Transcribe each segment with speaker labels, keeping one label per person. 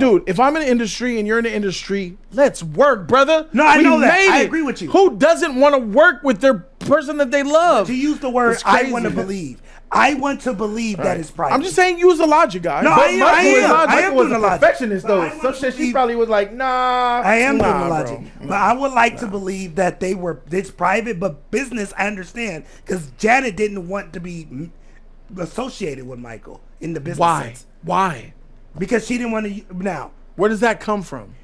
Speaker 1: dude, if I'm in the industry and you're in the industry, let's work, brother.
Speaker 2: No, I know that. I agree with you.
Speaker 1: Who doesn't want to work with their person that they love?
Speaker 2: To use the word, I want to believe. I want to believe that it's private.
Speaker 1: I'm just saying, use the logic, guys.
Speaker 2: No, I am
Speaker 3: was
Speaker 2: doing the
Speaker 3: a
Speaker 2: logic.
Speaker 3: perfectionist, though. Some shit she probably was like, nah.
Speaker 2: I am doing the logic. But I would like to believe that it's private, but business, I understand. Because Janet didn't want to be associated with Michael in the business sense.
Speaker 1: Why?
Speaker 2: Because she didn't want to. Now,
Speaker 1: where does that come from?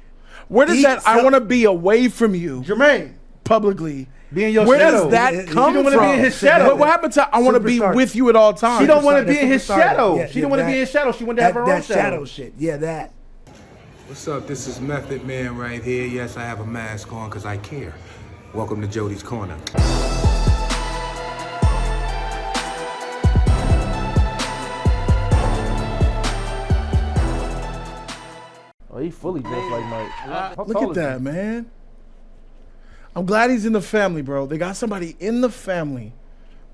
Speaker 1: Where does I want to be away from you,
Speaker 3: Jermaine,
Speaker 1: publicly?
Speaker 3: Be in your
Speaker 1: Where
Speaker 3: shadow.
Speaker 1: does that come from?
Speaker 3: She don't want to be in his shadow.
Speaker 1: What happened to I want to be with you at all times?
Speaker 3: She don't want to be in his shadow.
Speaker 2: Yeah,
Speaker 3: she don't want to be in his shadow. She wanted to have her own
Speaker 2: that
Speaker 3: shadow.
Speaker 2: shit. Yeah, that.
Speaker 4: What's up? This is Method Man right here. Yes, I have a mask on because I care. Welcome to Jody's Corner.
Speaker 3: Oh, he fully dressed like Mike.
Speaker 1: Look at that, man. I'm glad he's in the family, bro. They got somebody in the family.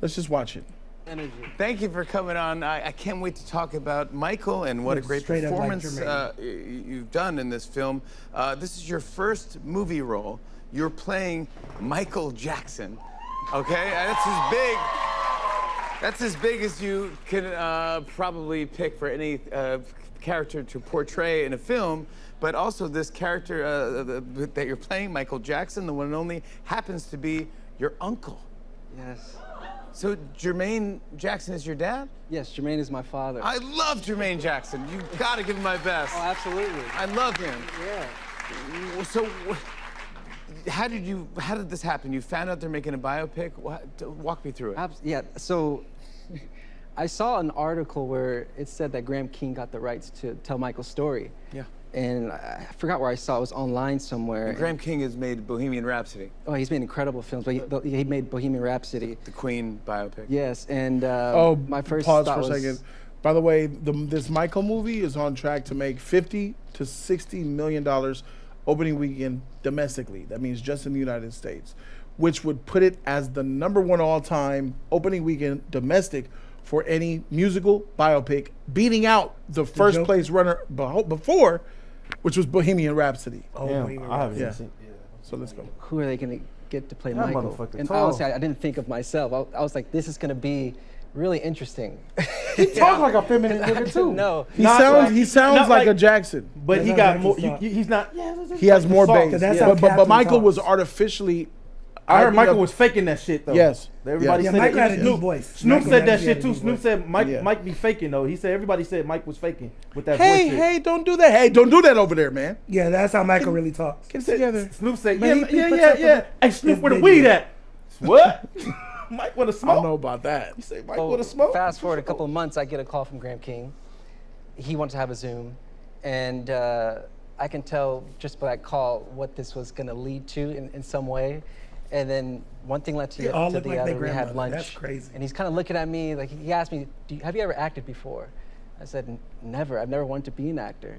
Speaker 1: Let's just watch it.
Speaker 5: Thank you for coming on. I can't wait to talk about Michael and what a great performance you've done in this film. This is your first movie role. You're playing Michael Jackson. Okay, that's as big as you can probably pick for any character to portray in a film. But also this character that you're playing, Michael Jackson, the one and only, happens to be your uncle.
Speaker 6: Yes.
Speaker 5: So Jermaine Jackson is your dad?
Speaker 6: Yes, Jermaine is my father.
Speaker 5: I love Jermaine Jackson. You gotta give him my best.
Speaker 6: Oh, absolutely.
Speaker 5: I love him.
Speaker 6: Yeah.
Speaker 5: So how did this happen? You found out they're making a biopic? Walk me through it.
Speaker 6: Yeah, so I saw an article where it said that Graham King got the rights to tell Michael's story.
Speaker 5: Yeah.
Speaker 6: And I forgot where I saw it. It was online somewhere.
Speaker 5: And Graham King has made Bohemian Rhapsody.
Speaker 6: Oh, he's made incredible films, but he made Bohemian Rhapsody.
Speaker 5: The Queen biopic.
Speaker 6: Yes, and my first
Speaker 1: pause
Speaker 6: thought
Speaker 1: for a
Speaker 6: was,
Speaker 1: second. By the way, this Michael movie is on track to make $50 to $60 million opening weekend domestically. That means just in the United States, which would put it as the #1 all-time opening weekend domestic for any musical biopic, beating out the first place runner before, which was Bohemian Rhapsody.
Speaker 3: Oh, yeah, I haven't seen. Yeah.
Speaker 1: So let's go.
Speaker 6: who are they going to get to play
Speaker 3: That
Speaker 6: Michael?
Speaker 3: motherfucker
Speaker 6: And
Speaker 3: tall.
Speaker 6: honestly, I didn't think of myself. I was like, this is going to be really interesting.
Speaker 3: He talks like a feminine nigga too.
Speaker 6: No.
Speaker 1: He sounds like a Jackson,
Speaker 3: but he got more. He's not.
Speaker 1: he has more
Speaker 3: soft.
Speaker 1: bass.
Speaker 2: That's how
Speaker 1: But
Speaker 2: Captain
Speaker 1: Michael
Speaker 2: talks.
Speaker 1: was artificially.
Speaker 3: I heard Michael was faking that shit though.
Speaker 1: Yes.
Speaker 3: Everybody
Speaker 2: Yeah,
Speaker 3: said
Speaker 2: Michael
Speaker 3: that.
Speaker 2: had a deep voice.
Speaker 3: Snoop
Speaker 2: Michael
Speaker 3: said that
Speaker 2: had
Speaker 3: shit
Speaker 2: a
Speaker 3: too.
Speaker 2: deep
Speaker 3: Snoop
Speaker 2: voice.
Speaker 3: said Mike be faking though. He said everybody said Mike was faking with that voice
Speaker 1: Hey,
Speaker 3: shit.
Speaker 1: hey, don't do that. Hey, don't do that over there, man.
Speaker 2: Yeah, that's how Michael really talks.
Speaker 1: Get it together.
Speaker 3: Snoop said,
Speaker 2: But he puts up
Speaker 3: yeah.
Speaker 2: with
Speaker 3: Hey, Snoop, where the
Speaker 2: his
Speaker 3: weed
Speaker 2: baby.
Speaker 3: at? What? Mike want to
Speaker 1: I
Speaker 3: smoke?
Speaker 1: don't know about that.
Speaker 3: You say Mike
Speaker 6: So
Speaker 3: want to smoke?
Speaker 6: fast forward a couple of months, I get a call from Graham King. He wanted to have a Zoom, and I can tell just by that call what this was going to lead to in some way. And then one thing led to
Speaker 2: They all
Speaker 6: the
Speaker 2: look like
Speaker 6: other.
Speaker 2: their
Speaker 6: We had
Speaker 2: grandmother.
Speaker 6: lunch.
Speaker 2: That's crazy.
Speaker 6: And he's kind of looking at me like he asked me, "Have you ever acted before?" I said, "Never. I've never wanted to be an actor."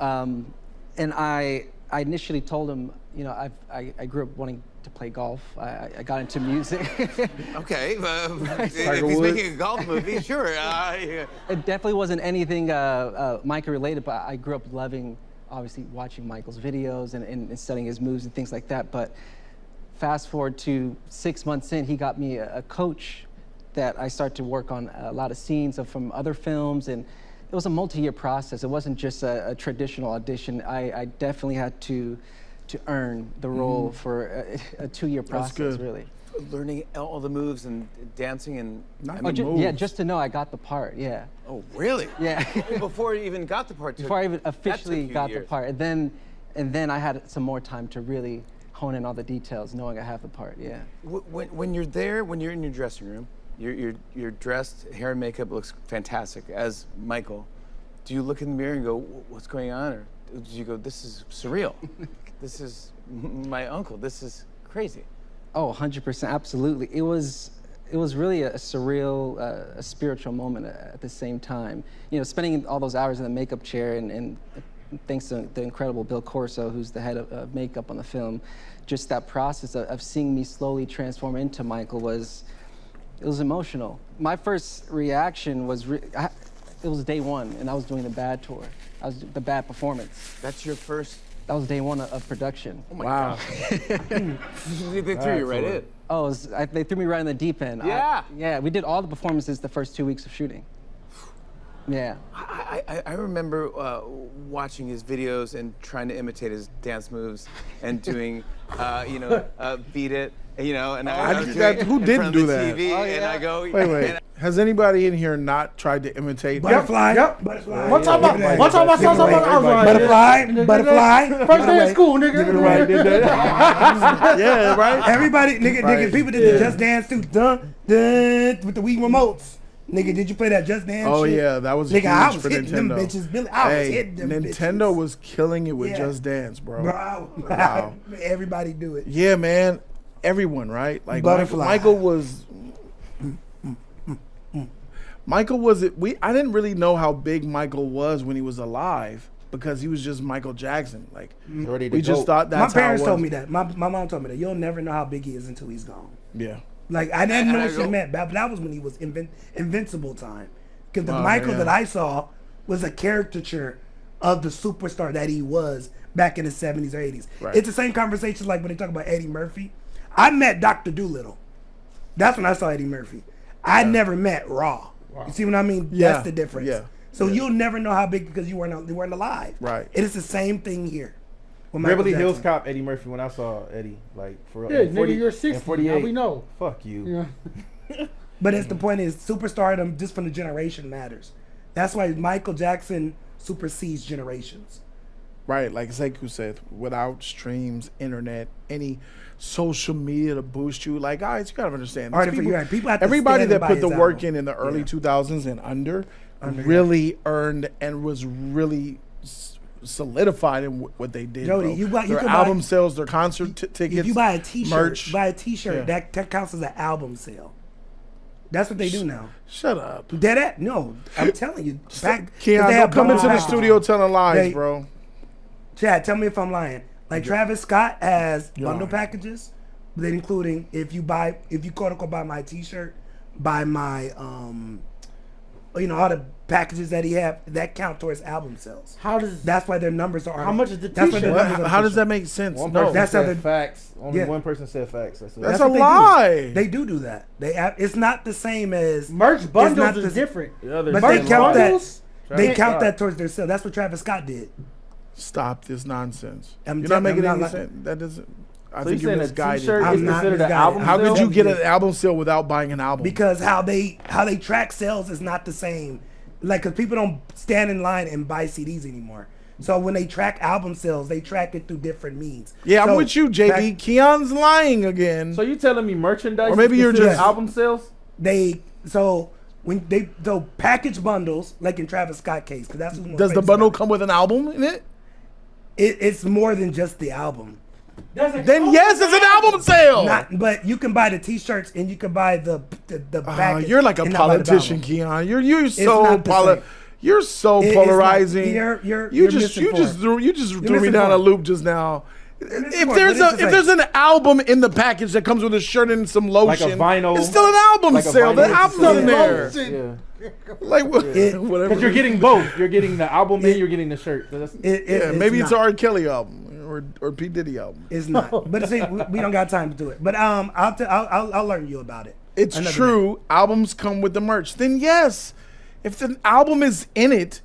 Speaker 6: And I initially told him, you know, I grew up wanting to play golf. I got into music.
Speaker 5: Okay, if he's making a golf movie, sure.
Speaker 6: It definitely wasn't anything Michael related, but I grew up loving, obviously, watching Michael's videos and studying his moves and things like that. But fast forward to 6 months in, he got me a coach that I started to work on a lot of scenes from other films, and it was a multi-year process. It wasn't just a traditional audition. I definitely had to earn the role for a 2-year process,
Speaker 1: good.
Speaker 6: really.
Speaker 5: Learning all the moves and dancing and.
Speaker 6: Yeah, just to know I got the part, yeah.
Speaker 5: Oh, really?
Speaker 6: Yeah.
Speaker 5: Before you even got the part.
Speaker 6: Before I even
Speaker 5: that took a
Speaker 6: officially
Speaker 5: few
Speaker 6: got the
Speaker 5: years.
Speaker 6: part. And then I had some more time to really hone in all the details, knowing I have the part, yeah.
Speaker 5: When you're there, when you're in your dressing room, you're dressed, hair and makeup looks fantastic as Michael. Do you look in the mirror and go, what's going on? Or do you go, this is surreal. This is my uncle. This is crazy.
Speaker 6: Oh, 100%, absolutely. It was really a surreal, a spiritual moment at the same time. You know, spending all those hours in the makeup chair and thanks to the incredible Bill Corso, who's the head of makeup on the film, just that process of seeing me slowly transform into Michael was emotional. My first reaction was, it was day one, and I was doing the Bad tour. I was the Bad performance.
Speaker 5: That's your first.
Speaker 6: That was day one of production.
Speaker 5: Oh my
Speaker 1: Wow.
Speaker 5: God. They threw you right in.
Speaker 6: Oh, they threw me right in the deep end.
Speaker 5: Yeah.
Speaker 6: Yeah, we did all the performances the first 2 weeks of shooting. Yeah.
Speaker 5: I remember watching his videos and trying to imitate his dance moves and doing, beat it, and I was doing it
Speaker 1: who
Speaker 5: in
Speaker 1: didn't
Speaker 5: front of
Speaker 1: do
Speaker 5: the
Speaker 1: that?
Speaker 5: TV,
Speaker 6: Oh,
Speaker 5: and
Speaker 6: yeah.
Speaker 5: I go,
Speaker 1: Wait. Has anybody in here not tried to imitate?
Speaker 2: Butterfly.
Speaker 3: Yep.
Speaker 2: Butterfly.
Speaker 3: One time
Speaker 2: Give it away.
Speaker 3: I saw somebody, I was like,
Speaker 2: Butterfly.
Speaker 3: First day of school, nigga.
Speaker 1: Yeah, right.
Speaker 2: Everybody, nigga,
Speaker 1: Right.
Speaker 2: people did the Just Dance too. Dun, dun, with the Wii remotes. Nigga, did you play that Just Dance
Speaker 1: Oh
Speaker 2: shit?
Speaker 1: yeah, that was
Speaker 2: Nigga,
Speaker 1: huge
Speaker 2: I was
Speaker 1: for
Speaker 2: hitting
Speaker 1: Nintendo.
Speaker 2: them bitches. Billy, I was hitting them
Speaker 1: Nintendo
Speaker 2: bitches.
Speaker 1: was killing it with
Speaker 2: Yeah.
Speaker 1: Just Dance, bro.
Speaker 2: Bro,
Speaker 1: Wow.
Speaker 2: everybody do it.
Speaker 1: Yeah, man. Everyone, right? Like
Speaker 2: Butterfly.
Speaker 1: Michael was. Michael was it? I didn't really know how big Michael was when he was alive because he was just Michael Jackson. Like
Speaker 3: Already the
Speaker 1: we just
Speaker 3: GOAT.
Speaker 1: thought that's
Speaker 2: My parents
Speaker 1: how it was.
Speaker 2: told me that. My mom told me that. You'll never know how big he is until he's gone.
Speaker 1: Yeah.
Speaker 2: Like I didn't know
Speaker 5: And I
Speaker 2: what
Speaker 5: go-
Speaker 2: she meant, but that was when he was invincible time. Because the
Speaker 1: Oh,
Speaker 2: Michael
Speaker 1: yeah.
Speaker 2: that I saw was a caricature of the superstar that he was back in the 70s or 80s.
Speaker 1: Right.
Speaker 2: It's the same conversation like when they talk about Eddie Murphy. I met Dr. Doolittle. That's when I saw Eddie Murphy. I never met Raw. You see what I mean?
Speaker 1: Yeah.
Speaker 2: That's the difference.
Speaker 1: Yeah.
Speaker 2: So you'll never know how big because you weren't alive.
Speaker 1: Right.
Speaker 2: It is the same thing here. with Michael
Speaker 3: Beverly Hills
Speaker 2: Jackson.
Speaker 3: Cop Eddie Murphy when I saw Eddie, like for
Speaker 7: Yeah,
Speaker 3: in 40
Speaker 7: nigga, you're
Speaker 3: in
Speaker 7: 60.
Speaker 3: 48.
Speaker 7: Now we know.
Speaker 3: Fuck you.
Speaker 7: Yeah.
Speaker 2: But it's the point is superstardom just from the generation matters. That's why Michael Jackson supersedes generations.
Speaker 1: Right, like Sekou said, without streams, internet, any social media to boost you, like guys, you gotta understand.
Speaker 2: All
Speaker 1: these
Speaker 2: right, you're right. People have to
Speaker 1: everybody
Speaker 2: stand
Speaker 1: that
Speaker 2: by
Speaker 1: put the
Speaker 2: his
Speaker 1: work
Speaker 2: album.
Speaker 1: in the early
Speaker 2: Yeah.
Speaker 1: 2000s and under really earned and was really solidified in what they did.
Speaker 2: Jody,
Speaker 1: bro.
Speaker 2: you
Speaker 1: their
Speaker 2: can
Speaker 1: album
Speaker 2: buy-
Speaker 1: sales, their concert tickets,
Speaker 2: If you buy a T-shirt,
Speaker 1: merch. Yeah.
Speaker 2: that counts as an album sale. That's what they do now.
Speaker 1: Shut up.
Speaker 2: Dead at? No, I'm telling you. Back, 'cause
Speaker 1: Keon,
Speaker 2: they
Speaker 1: don't
Speaker 2: have
Speaker 1: come
Speaker 2: bundle
Speaker 1: into the
Speaker 2: packages.
Speaker 1: studio telling lies,
Speaker 2: They-
Speaker 1: bro.
Speaker 2: Chad, tell me if I'm lying. Like Travis Scott has
Speaker 1: You're
Speaker 2: bundle
Speaker 1: lying.
Speaker 2: packages, but then including if you quote unquote buy my T-shirt, buy my all the packages that he have that count towards album sales.
Speaker 7: How does
Speaker 2: That's why their numbers are.
Speaker 7: How much is the
Speaker 2: that's why their
Speaker 7: T-shirt?
Speaker 2: numbers are
Speaker 1: How does
Speaker 2: official.
Speaker 1: that make sense?
Speaker 3: One
Speaker 1: No,
Speaker 3: person
Speaker 2: That's how
Speaker 3: said
Speaker 2: they-
Speaker 3: facts. Only
Speaker 2: Yeah.
Speaker 3: one person said facts. That's it.
Speaker 1: That's
Speaker 2: what
Speaker 1: a
Speaker 2: they do.
Speaker 1: lie.
Speaker 2: They do that. It's not the same as
Speaker 7: merch
Speaker 2: not
Speaker 7: bundles
Speaker 2: the-
Speaker 7: is different?
Speaker 3: Yeah, there's
Speaker 2: But
Speaker 7: Merch
Speaker 2: they count that.
Speaker 7: bundles?
Speaker 2: They
Speaker 3: Travis
Speaker 2: count
Speaker 3: Scott.
Speaker 2: that towards their sale. That's what Travis Scott did.
Speaker 1: Stop this nonsense.
Speaker 2: I'm
Speaker 1: You're
Speaker 2: telling-
Speaker 1: not making
Speaker 2: I'm
Speaker 1: any
Speaker 2: not
Speaker 1: sense. That doesn't. I
Speaker 3: So
Speaker 1: think
Speaker 3: you
Speaker 1: you're
Speaker 3: saying a
Speaker 1: misguided.
Speaker 3: T-shirt
Speaker 2: I'm
Speaker 3: is
Speaker 2: not
Speaker 3: considered an
Speaker 2: misguided.
Speaker 3: album?
Speaker 1: How could
Speaker 3: sale?
Speaker 1: you get an album sale without buying an album?
Speaker 2: Because how they track sales is not the same. Like, cause people don't stand in line and buy CDs anymore. So when they track album sales, they track it through different means.
Speaker 1: yeah, I'm
Speaker 2: So
Speaker 1: with you, JB.
Speaker 2: back-
Speaker 1: Keon's lying again.
Speaker 3: So you telling me merchandise?
Speaker 1: Or maybe
Speaker 3: is
Speaker 1: you're
Speaker 3: considered
Speaker 1: just-
Speaker 3: album sales.
Speaker 2: So package bundles, like in Travis Scott case, because that's who's more
Speaker 1: Does the
Speaker 2: famous
Speaker 1: bundle
Speaker 2: about
Speaker 1: come with an album in it?
Speaker 2: it's more than just the album.
Speaker 1: Then yes, it's an album sale.
Speaker 2: But you can buy the T-shirts and you can buy the package.
Speaker 1: You're like a
Speaker 2: and not buy the
Speaker 1: politician,
Speaker 2: album.
Speaker 1: Keon. You're so
Speaker 2: not the same.
Speaker 1: You're so
Speaker 2: It's not-
Speaker 1: polarizing.
Speaker 2: you're
Speaker 1: you just
Speaker 2: misinformed.
Speaker 1: threw me down a
Speaker 2: misinformed.
Speaker 1: loop just now. If
Speaker 2: misinformed,
Speaker 1: there's
Speaker 2: but it's the
Speaker 1: if there's an album in the package that comes with a shirt and some lotion,
Speaker 3: vinyl-
Speaker 1: it's still an album
Speaker 3: like a
Speaker 1: sale. The
Speaker 3: vinyl
Speaker 1: album's
Speaker 3: sale.
Speaker 1: in there.
Speaker 3: Yeah.
Speaker 1: Like what? Whatever.
Speaker 3: Because you're getting both. You're getting the album and you're getting the shirt. So that's,
Speaker 1: Yeah, maybe it's
Speaker 2: not.
Speaker 1: an R. Kelly album or P. Diddy album.
Speaker 2: It's not. But see, we don't got time to do it. But I'll learn you about it.
Speaker 1: It's
Speaker 2: Another
Speaker 1: true. Albums come with the merch. Then yes, if the album is in it,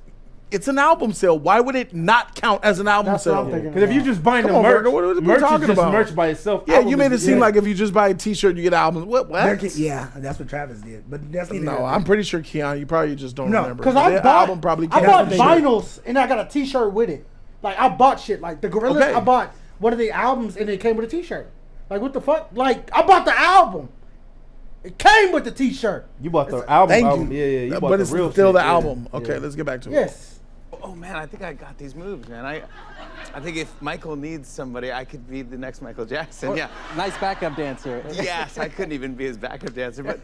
Speaker 1: it's an album sale. Why would it not count as an album
Speaker 7: That's what
Speaker 1: sale?
Speaker 7: I'm thinking.
Speaker 3: because if you just buying
Speaker 1: Come
Speaker 3: the
Speaker 1: on,
Speaker 3: merch,
Speaker 1: Virgo, what are we
Speaker 3: merch
Speaker 1: talking
Speaker 3: is just
Speaker 1: about?
Speaker 3: merch by itself.
Speaker 1: Yeah,
Speaker 3: Album
Speaker 1: you made it
Speaker 3: is-
Speaker 1: seem
Speaker 3: yeah.
Speaker 1: like if you just buy a T-shirt, you get albums. What?
Speaker 2: Yeah, that's what Travis did. But that's neither here
Speaker 1: No,
Speaker 2: nor
Speaker 1: I'm
Speaker 2: there.
Speaker 1: pretty sure Keon, you probably just don't
Speaker 2: No,
Speaker 1: remember.
Speaker 7: Because
Speaker 1: The
Speaker 7: I bought,
Speaker 1: album probably
Speaker 7: I
Speaker 1: came
Speaker 7: bought
Speaker 1: with the
Speaker 7: vinyls and I got a T-shirt with it. Like I bought shit like the Gorillaz.
Speaker 1: Okay.
Speaker 7: I bought one of the albums and it came with a T-shirt. Like what the fuck? Like I bought the album. It came with the T-shirt.
Speaker 3: You bought the album.
Speaker 1: Thank
Speaker 3: album.
Speaker 1: you.
Speaker 3: Yeah, yeah. You bought
Speaker 1: But
Speaker 3: the
Speaker 1: it's
Speaker 3: real
Speaker 1: still
Speaker 3: shit.
Speaker 1: the
Speaker 3: Yeah,
Speaker 1: album. Okay,
Speaker 3: yeah.
Speaker 1: let's get back to it.
Speaker 7: Yes.
Speaker 5: Oh man, I think I got these moves, man. I think if Michael needs somebody, I could be the next Michael Jackson. Yeah.
Speaker 6: Nice backup dancer.
Speaker 5: Yes, I couldn't even be his backup dancer. But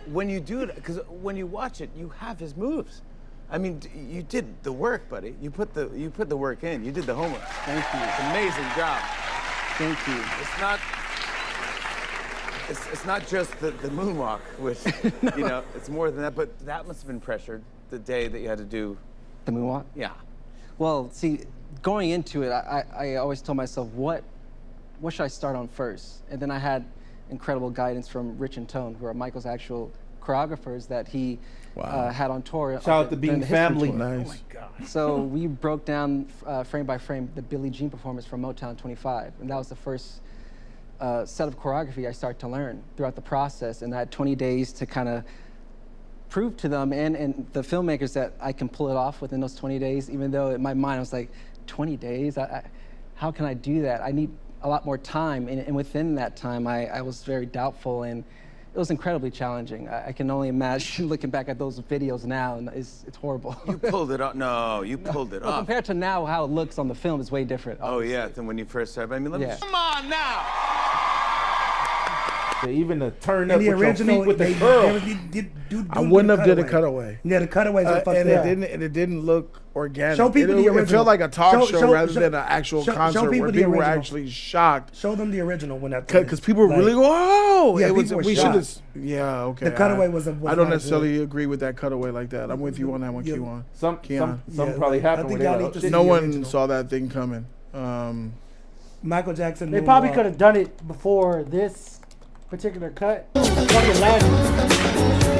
Speaker 5: when you do it, because when you watch it, you have his moves. I mean, you did the work, buddy. You put the work in. You did the homework.
Speaker 6: Thank you.
Speaker 5: It's an amazing job.
Speaker 6: Thank you.
Speaker 5: It's not just the moonwalk, which it's more than that. But that must have been pressured the day that you had to do?
Speaker 6: The moonwalk?
Speaker 5: Yeah.
Speaker 6: Well, see, going into it, I always told myself, what should I start on first? And then I had incredible guidance from Rich and Tone, who are Michael's actual choreographers that he had on tour.
Speaker 3: Shout out to Bean Family.
Speaker 1: Nice.
Speaker 2: Oh my God.
Speaker 6: So we broke down frame by frame the Billie Jean performance from Motown 25, and that was the first set of choreography I started to learn throughout the process, and I had 20 days to kind of prove to them and the filmmakers that I can pull it off within those 20 days, even though in my mind I was like, 20 days? How can I do that? I need a lot more time, and within that time, I was very doubtful, and it was incredibly challenging. I can only imagine looking back at those videos now, and it's horrible.
Speaker 5: You pulled it off. No, you pulled it
Speaker 6: Well,
Speaker 5: off.
Speaker 6: compared to now, how it looks on the film is way different.
Speaker 5: Oh
Speaker 6: obviously.
Speaker 5: yeah, than when you first started. I mean, let me.
Speaker 6: Yeah.
Speaker 5: Come on now.
Speaker 3: Even the turn up
Speaker 2: In the
Speaker 3: with
Speaker 2: original,
Speaker 3: your feet with the
Speaker 2: they
Speaker 3: curl.
Speaker 1: I wouldn't have did a cutaway.
Speaker 2: Yeah, the cutaways are fucked
Speaker 1: and
Speaker 2: up.
Speaker 1: it didn't look organic.
Speaker 2: Show people the
Speaker 1: It
Speaker 2: original.
Speaker 1: felt like a talk show
Speaker 2: Show-
Speaker 1: rather
Speaker 2: show-
Speaker 1: than an actual
Speaker 2: show
Speaker 1: concert
Speaker 2: people
Speaker 1: where
Speaker 2: the
Speaker 1: people were
Speaker 2: original.
Speaker 1: actually shocked.
Speaker 2: Show them the original when that.
Speaker 1: Because people were really going, oh,
Speaker 2: Yeah,
Speaker 1: it was.
Speaker 2: people were
Speaker 1: We should have.
Speaker 2: shocked.
Speaker 1: Yeah, okay.
Speaker 2: The cutaway was
Speaker 1: I
Speaker 2: not
Speaker 1: don't
Speaker 2: good.
Speaker 1: necessarily agree with that cutaway like that. I'm with you on that one,
Speaker 2: Yeah.
Speaker 1: Keon.
Speaker 3: Something
Speaker 2: Yeah,
Speaker 3: probably
Speaker 2: I
Speaker 3: happened
Speaker 2: think
Speaker 3: where
Speaker 2: y'all
Speaker 3: they
Speaker 2: need to
Speaker 3: like,
Speaker 2: see
Speaker 1: No
Speaker 2: the
Speaker 1: one
Speaker 2: original.
Speaker 1: saw that thing coming.
Speaker 2: Michael Jackson.
Speaker 7: They probably
Speaker 2: moonwalk.
Speaker 7: could have done it before this particular cut. Fucking last.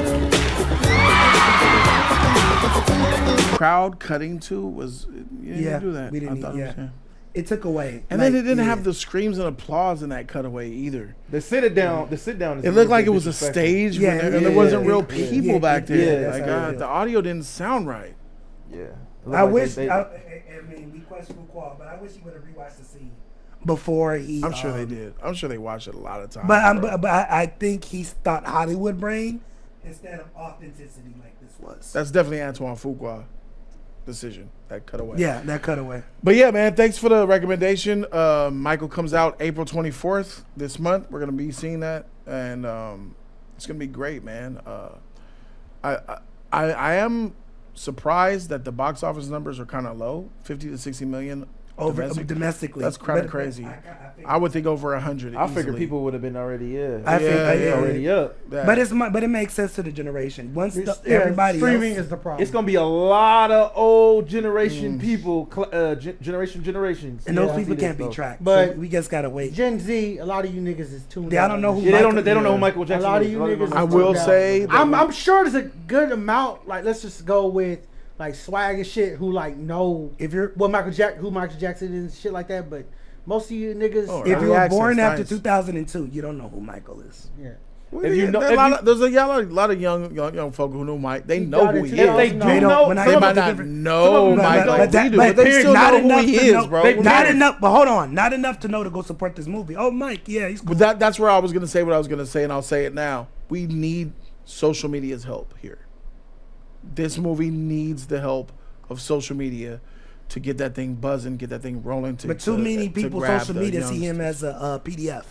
Speaker 1: Crowd cutting to was. You didn't
Speaker 2: Yeah,
Speaker 1: do that.
Speaker 2: we didn't.
Speaker 1: I thought
Speaker 2: Yeah,
Speaker 1: it was-
Speaker 2: it took away.
Speaker 1: And then it didn't have the screams and applause in that cutaway either.
Speaker 3: the sit down. The sit down. Is
Speaker 1: It looked like it was a stage,
Speaker 2: Yeah,
Speaker 1: and
Speaker 2: yeah,
Speaker 1: there wasn't
Speaker 2: yeah,
Speaker 1: real
Speaker 2: yeah,
Speaker 1: people
Speaker 2: yeah,
Speaker 1: back
Speaker 2: yeah,
Speaker 1: there.
Speaker 2: that's
Speaker 1: Like
Speaker 2: how it is.
Speaker 1: the audio didn't sound right.
Speaker 3: Yeah. It looked
Speaker 2: I
Speaker 3: like
Speaker 2: wish.
Speaker 3: they-
Speaker 2: I mean, we question Qual, but I wish he would have rewatched the scene before he.
Speaker 1: I'm sure they did. I'm sure they watched it a lot of times.
Speaker 2: But I think he thought Hollywood brain instead of authenticity like this was.
Speaker 1: That's definitely Antoine Fuqua decision, that cutaway.
Speaker 2: Yeah, that cutaway.
Speaker 1: But yeah, man, thanks for the recommendation. Michael comes out April 24th this month. We're gonna be seeing that, and it's gonna be great, man. I am surprised that the box office numbers are kind of low, 50 to 60 million
Speaker 2: Over domestically.
Speaker 1: That's kind of
Speaker 2: But
Speaker 1: crazy.
Speaker 2: think-
Speaker 1: I would think over 100.
Speaker 3: I figured
Speaker 1: easily.
Speaker 3: people would have been already.
Speaker 2: I think
Speaker 1: Yeah,
Speaker 3: already up.
Speaker 1: Yeah.
Speaker 2: But it makes sense to the generation. Once
Speaker 7: Yeah,
Speaker 2: everybody
Speaker 7: streaming
Speaker 2: else,
Speaker 7: is the problem.
Speaker 3: It's gonna be a lot of old generation people, generations.
Speaker 2: and those
Speaker 3: Yeah, I
Speaker 2: people
Speaker 3: see
Speaker 2: can't
Speaker 3: this,
Speaker 2: be
Speaker 3: though.
Speaker 2: tracked.
Speaker 7: But
Speaker 2: so we just gotta wait.
Speaker 7: Gen Z, a lot of you niggas is tuned
Speaker 2: Yeah, I
Speaker 7: out.
Speaker 2: don't know who.
Speaker 3: Yeah, they don't.
Speaker 2: Michael-
Speaker 3: They don't know who
Speaker 2: yeah.
Speaker 3: Michael
Speaker 7: A
Speaker 3: Jackson
Speaker 7: lot of
Speaker 3: is.
Speaker 7: you
Speaker 3: A lot of
Speaker 7: niggas.
Speaker 3: them
Speaker 1: I
Speaker 3: don't
Speaker 1: will
Speaker 3: know.
Speaker 7: tuned out.
Speaker 1: say that
Speaker 7: I'm sure there's a good amount. Like, let's just go with like swag and shit. Who like know
Speaker 2: If you're
Speaker 7: who Michael Jackson is and shit like that. But most of you niggas,
Speaker 1: Oh,
Speaker 2: if
Speaker 1: Early
Speaker 2: you were
Speaker 1: access,
Speaker 2: born after
Speaker 1: nice.
Speaker 2: 2002, you don't know who Michael is.
Speaker 7: yeah.
Speaker 1: Well,
Speaker 3: If you
Speaker 1: yeah,
Speaker 3: know-
Speaker 1: there's
Speaker 3: if you-
Speaker 1: there's a lot of young folk who know Mike. They know
Speaker 7: got
Speaker 1: who
Speaker 7: it
Speaker 1: he
Speaker 7: too.
Speaker 1: is.
Speaker 3: If they
Speaker 7: They
Speaker 3: do
Speaker 2: don't-
Speaker 3: know,
Speaker 2: when I-
Speaker 1: They
Speaker 3: some
Speaker 1: might
Speaker 3: of them-
Speaker 1: not
Speaker 3: some
Speaker 1: know
Speaker 3: of them
Speaker 1: Michael
Speaker 3: don't.
Speaker 1: like
Speaker 2: that-
Speaker 1: we do,
Speaker 2: but
Speaker 1: but they
Speaker 2: there's
Speaker 1: still
Speaker 2: not
Speaker 1: know who
Speaker 2: enough
Speaker 1: he
Speaker 2: to
Speaker 1: is,
Speaker 2: know-
Speaker 1: bro.
Speaker 3: they-
Speaker 1: Who
Speaker 2: Not
Speaker 1: cares?
Speaker 2: enough, but hold on, not enough to know to go support this movie. Oh, Mike, yeah, he's cool.
Speaker 1: But that's where I was gonna say what I was gonna say, and I'll say it now. We need social media's help here. This movie needs the help of social media to get that thing buzzing, get that thing rolling.
Speaker 2: But too many
Speaker 1: to
Speaker 2: people
Speaker 1: grab
Speaker 2: social
Speaker 1: the
Speaker 2: media see
Speaker 1: youngsters.
Speaker 2: him as a PDF.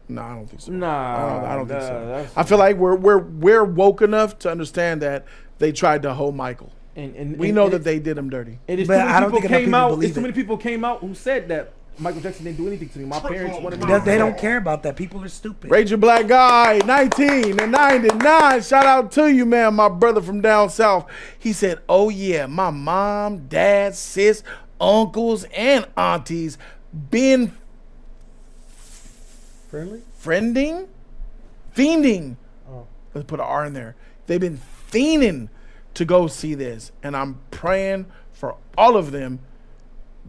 Speaker 1: No, I don't think so.
Speaker 3: Nah,
Speaker 1: I don't think so.
Speaker 3: that's-
Speaker 1: I feel like we're woke enough to understand that they tried to hold Michael.
Speaker 3: And
Speaker 1: We know that they did him dirty.
Speaker 3: And it's
Speaker 2: But
Speaker 3: too many
Speaker 2: I don't
Speaker 3: people
Speaker 2: think enough
Speaker 3: came
Speaker 2: people
Speaker 3: out.
Speaker 2: believe
Speaker 3: It's too
Speaker 2: it.
Speaker 3: many people came out who said that Michael Jackson didn't do anything to me. My parents wanted me.
Speaker 2: They don't care about that. People are stupid.
Speaker 1: Ranger Black Guy, 19 and 99. Shout out to you, man, my brother from down south. He said, oh, yeah, my mom, dad, sis, uncles, and aunties been
Speaker 7: Friendly?
Speaker 1: fiending.
Speaker 7: Oh.
Speaker 1: Let's put an R in there. They've been fiending to go see this. And I'm praying for all of them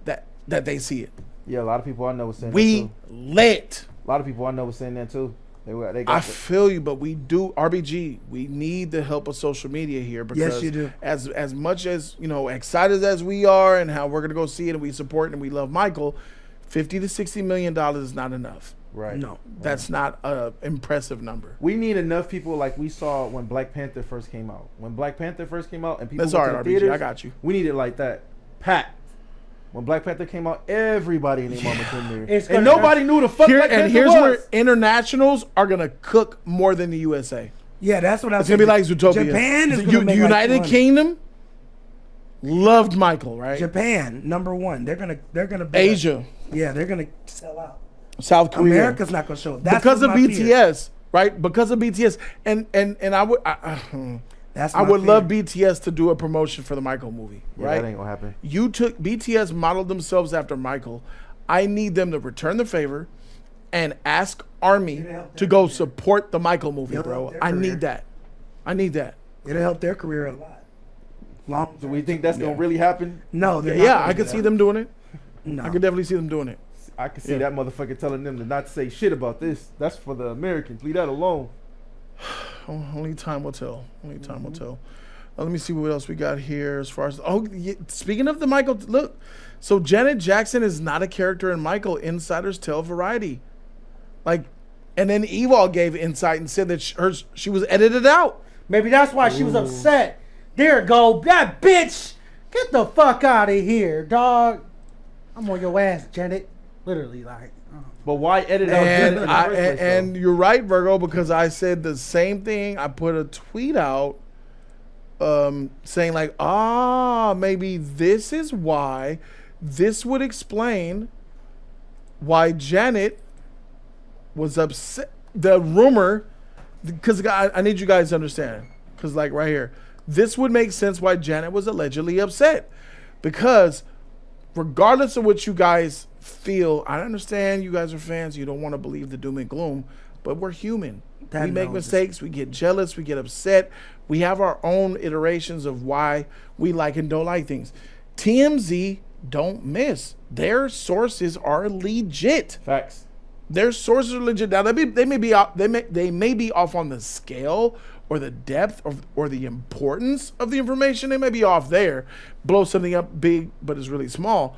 Speaker 1: that they see it.
Speaker 3: Yeah, a lot of people I know was saying
Speaker 1: We
Speaker 3: that too.
Speaker 1: lit.
Speaker 3: A lot of people I know was saying that too. They
Speaker 1: I
Speaker 3: got
Speaker 1: feel you, but we do RBG. We need the help of social media here because
Speaker 2: Yes, you do.
Speaker 1: As much as excited as we are and how we're gonna go see it and we support and we love Michael, $50 to $60 million is not enough.
Speaker 3: right.
Speaker 2: No.
Speaker 1: That's not a impressive number.
Speaker 3: We need enough people like we saw when Black Panther first came out. When Black Panther first came out and people
Speaker 1: That's
Speaker 3: went
Speaker 1: all
Speaker 3: to
Speaker 1: right,
Speaker 3: the
Speaker 1: RBG.
Speaker 3: theaters,
Speaker 1: I got you.
Speaker 3: We need it like that. Packed. When Black Panther came out, everybody in their mama came there.
Speaker 7: It's
Speaker 3: And
Speaker 7: gonna-
Speaker 3: nobody knew the fuck
Speaker 1: Here,
Speaker 3: Black
Speaker 1: and
Speaker 3: Panther
Speaker 1: here's
Speaker 3: was.
Speaker 1: where internationals are gonna cook more than the USA.
Speaker 2: Yeah, that's what I was
Speaker 1: It's gonna be like Zootopia.
Speaker 2: Japan is
Speaker 1: The
Speaker 2: gonna make
Speaker 1: United
Speaker 2: like 200.
Speaker 1: Kingdom loved Michael, right?
Speaker 2: Japan, number one. They're gonna bet.
Speaker 1: Asia,
Speaker 2: Yeah, they're gonna sell out.
Speaker 1: South Korea.
Speaker 2: America's not gonna show up. That's
Speaker 1: because of
Speaker 2: what's my fear.
Speaker 1: BTS, right? Because of BTS, and I would.
Speaker 2: That's
Speaker 1: I
Speaker 2: my
Speaker 1: would
Speaker 2: fear.
Speaker 1: love BTS to do a promotion for the Michael movie,
Speaker 3: Yeah,
Speaker 1: right?
Speaker 3: that ain't gonna happen.
Speaker 1: You took BTS modeled themselves after Michael. I need them to return the favor and ask Army to go support the Michael movie,
Speaker 2: It'll
Speaker 1: bro.
Speaker 2: help their
Speaker 1: I
Speaker 2: career.
Speaker 1: need that. I need that.
Speaker 2: It'll help their career a lot. Long.
Speaker 3: Do we think that's gonna really happen?
Speaker 2: No, they're not
Speaker 1: Yeah,
Speaker 2: gonna
Speaker 1: I
Speaker 2: do
Speaker 1: could
Speaker 2: that.
Speaker 1: see them doing it.
Speaker 2: No.
Speaker 1: I could definitely see them doing it.
Speaker 3: I can see
Speaker 1: Yeah.
Speaker 3: that motherfucker telling them to not say shit about this. That's for the Americans. Leave that alone.
Speaker 1: Only time will tell. Only time will tell. Let me see what else we got here as far as. Oh, yeah, speaking of the Michael, look. So Janet Jackson is not a character in Michael. Insiders tell Variety. Like, and then Evil gave insight and said that she was edited out.
Speaker 7: Maybe that's why she was upset. There go, that bitch. Get the fuck out of here, dog. I'm on your ass, Janet. Literally, like.
Speaker 3: But why edit out Janet in the first place,
Speaker 1: And
Speaker 3: though?
Speaker 1: you're right, Virgo, because I said the same thing. I put a tweet out saying like, maybe this is why. This would explain why Janet was upset. The rumor, because I need you guys to understand, because like right here, this would make sense why Janet was allegedly upset, because regardless of what you guys feel, I understand you guys are fans. You don't want to believe the doom and gloom, but we're human. We make mistakes. We get jealous. We get upset. We have our own iterations of why we like and don't like things. TMZ don't miss. Their sources are legit.
Speaker 3: Facts.
Speaker 1: Their sources are legit. Now they may be off on the scale or the depth or the importance of the information. They may be off there, blow something up big, but it's really small.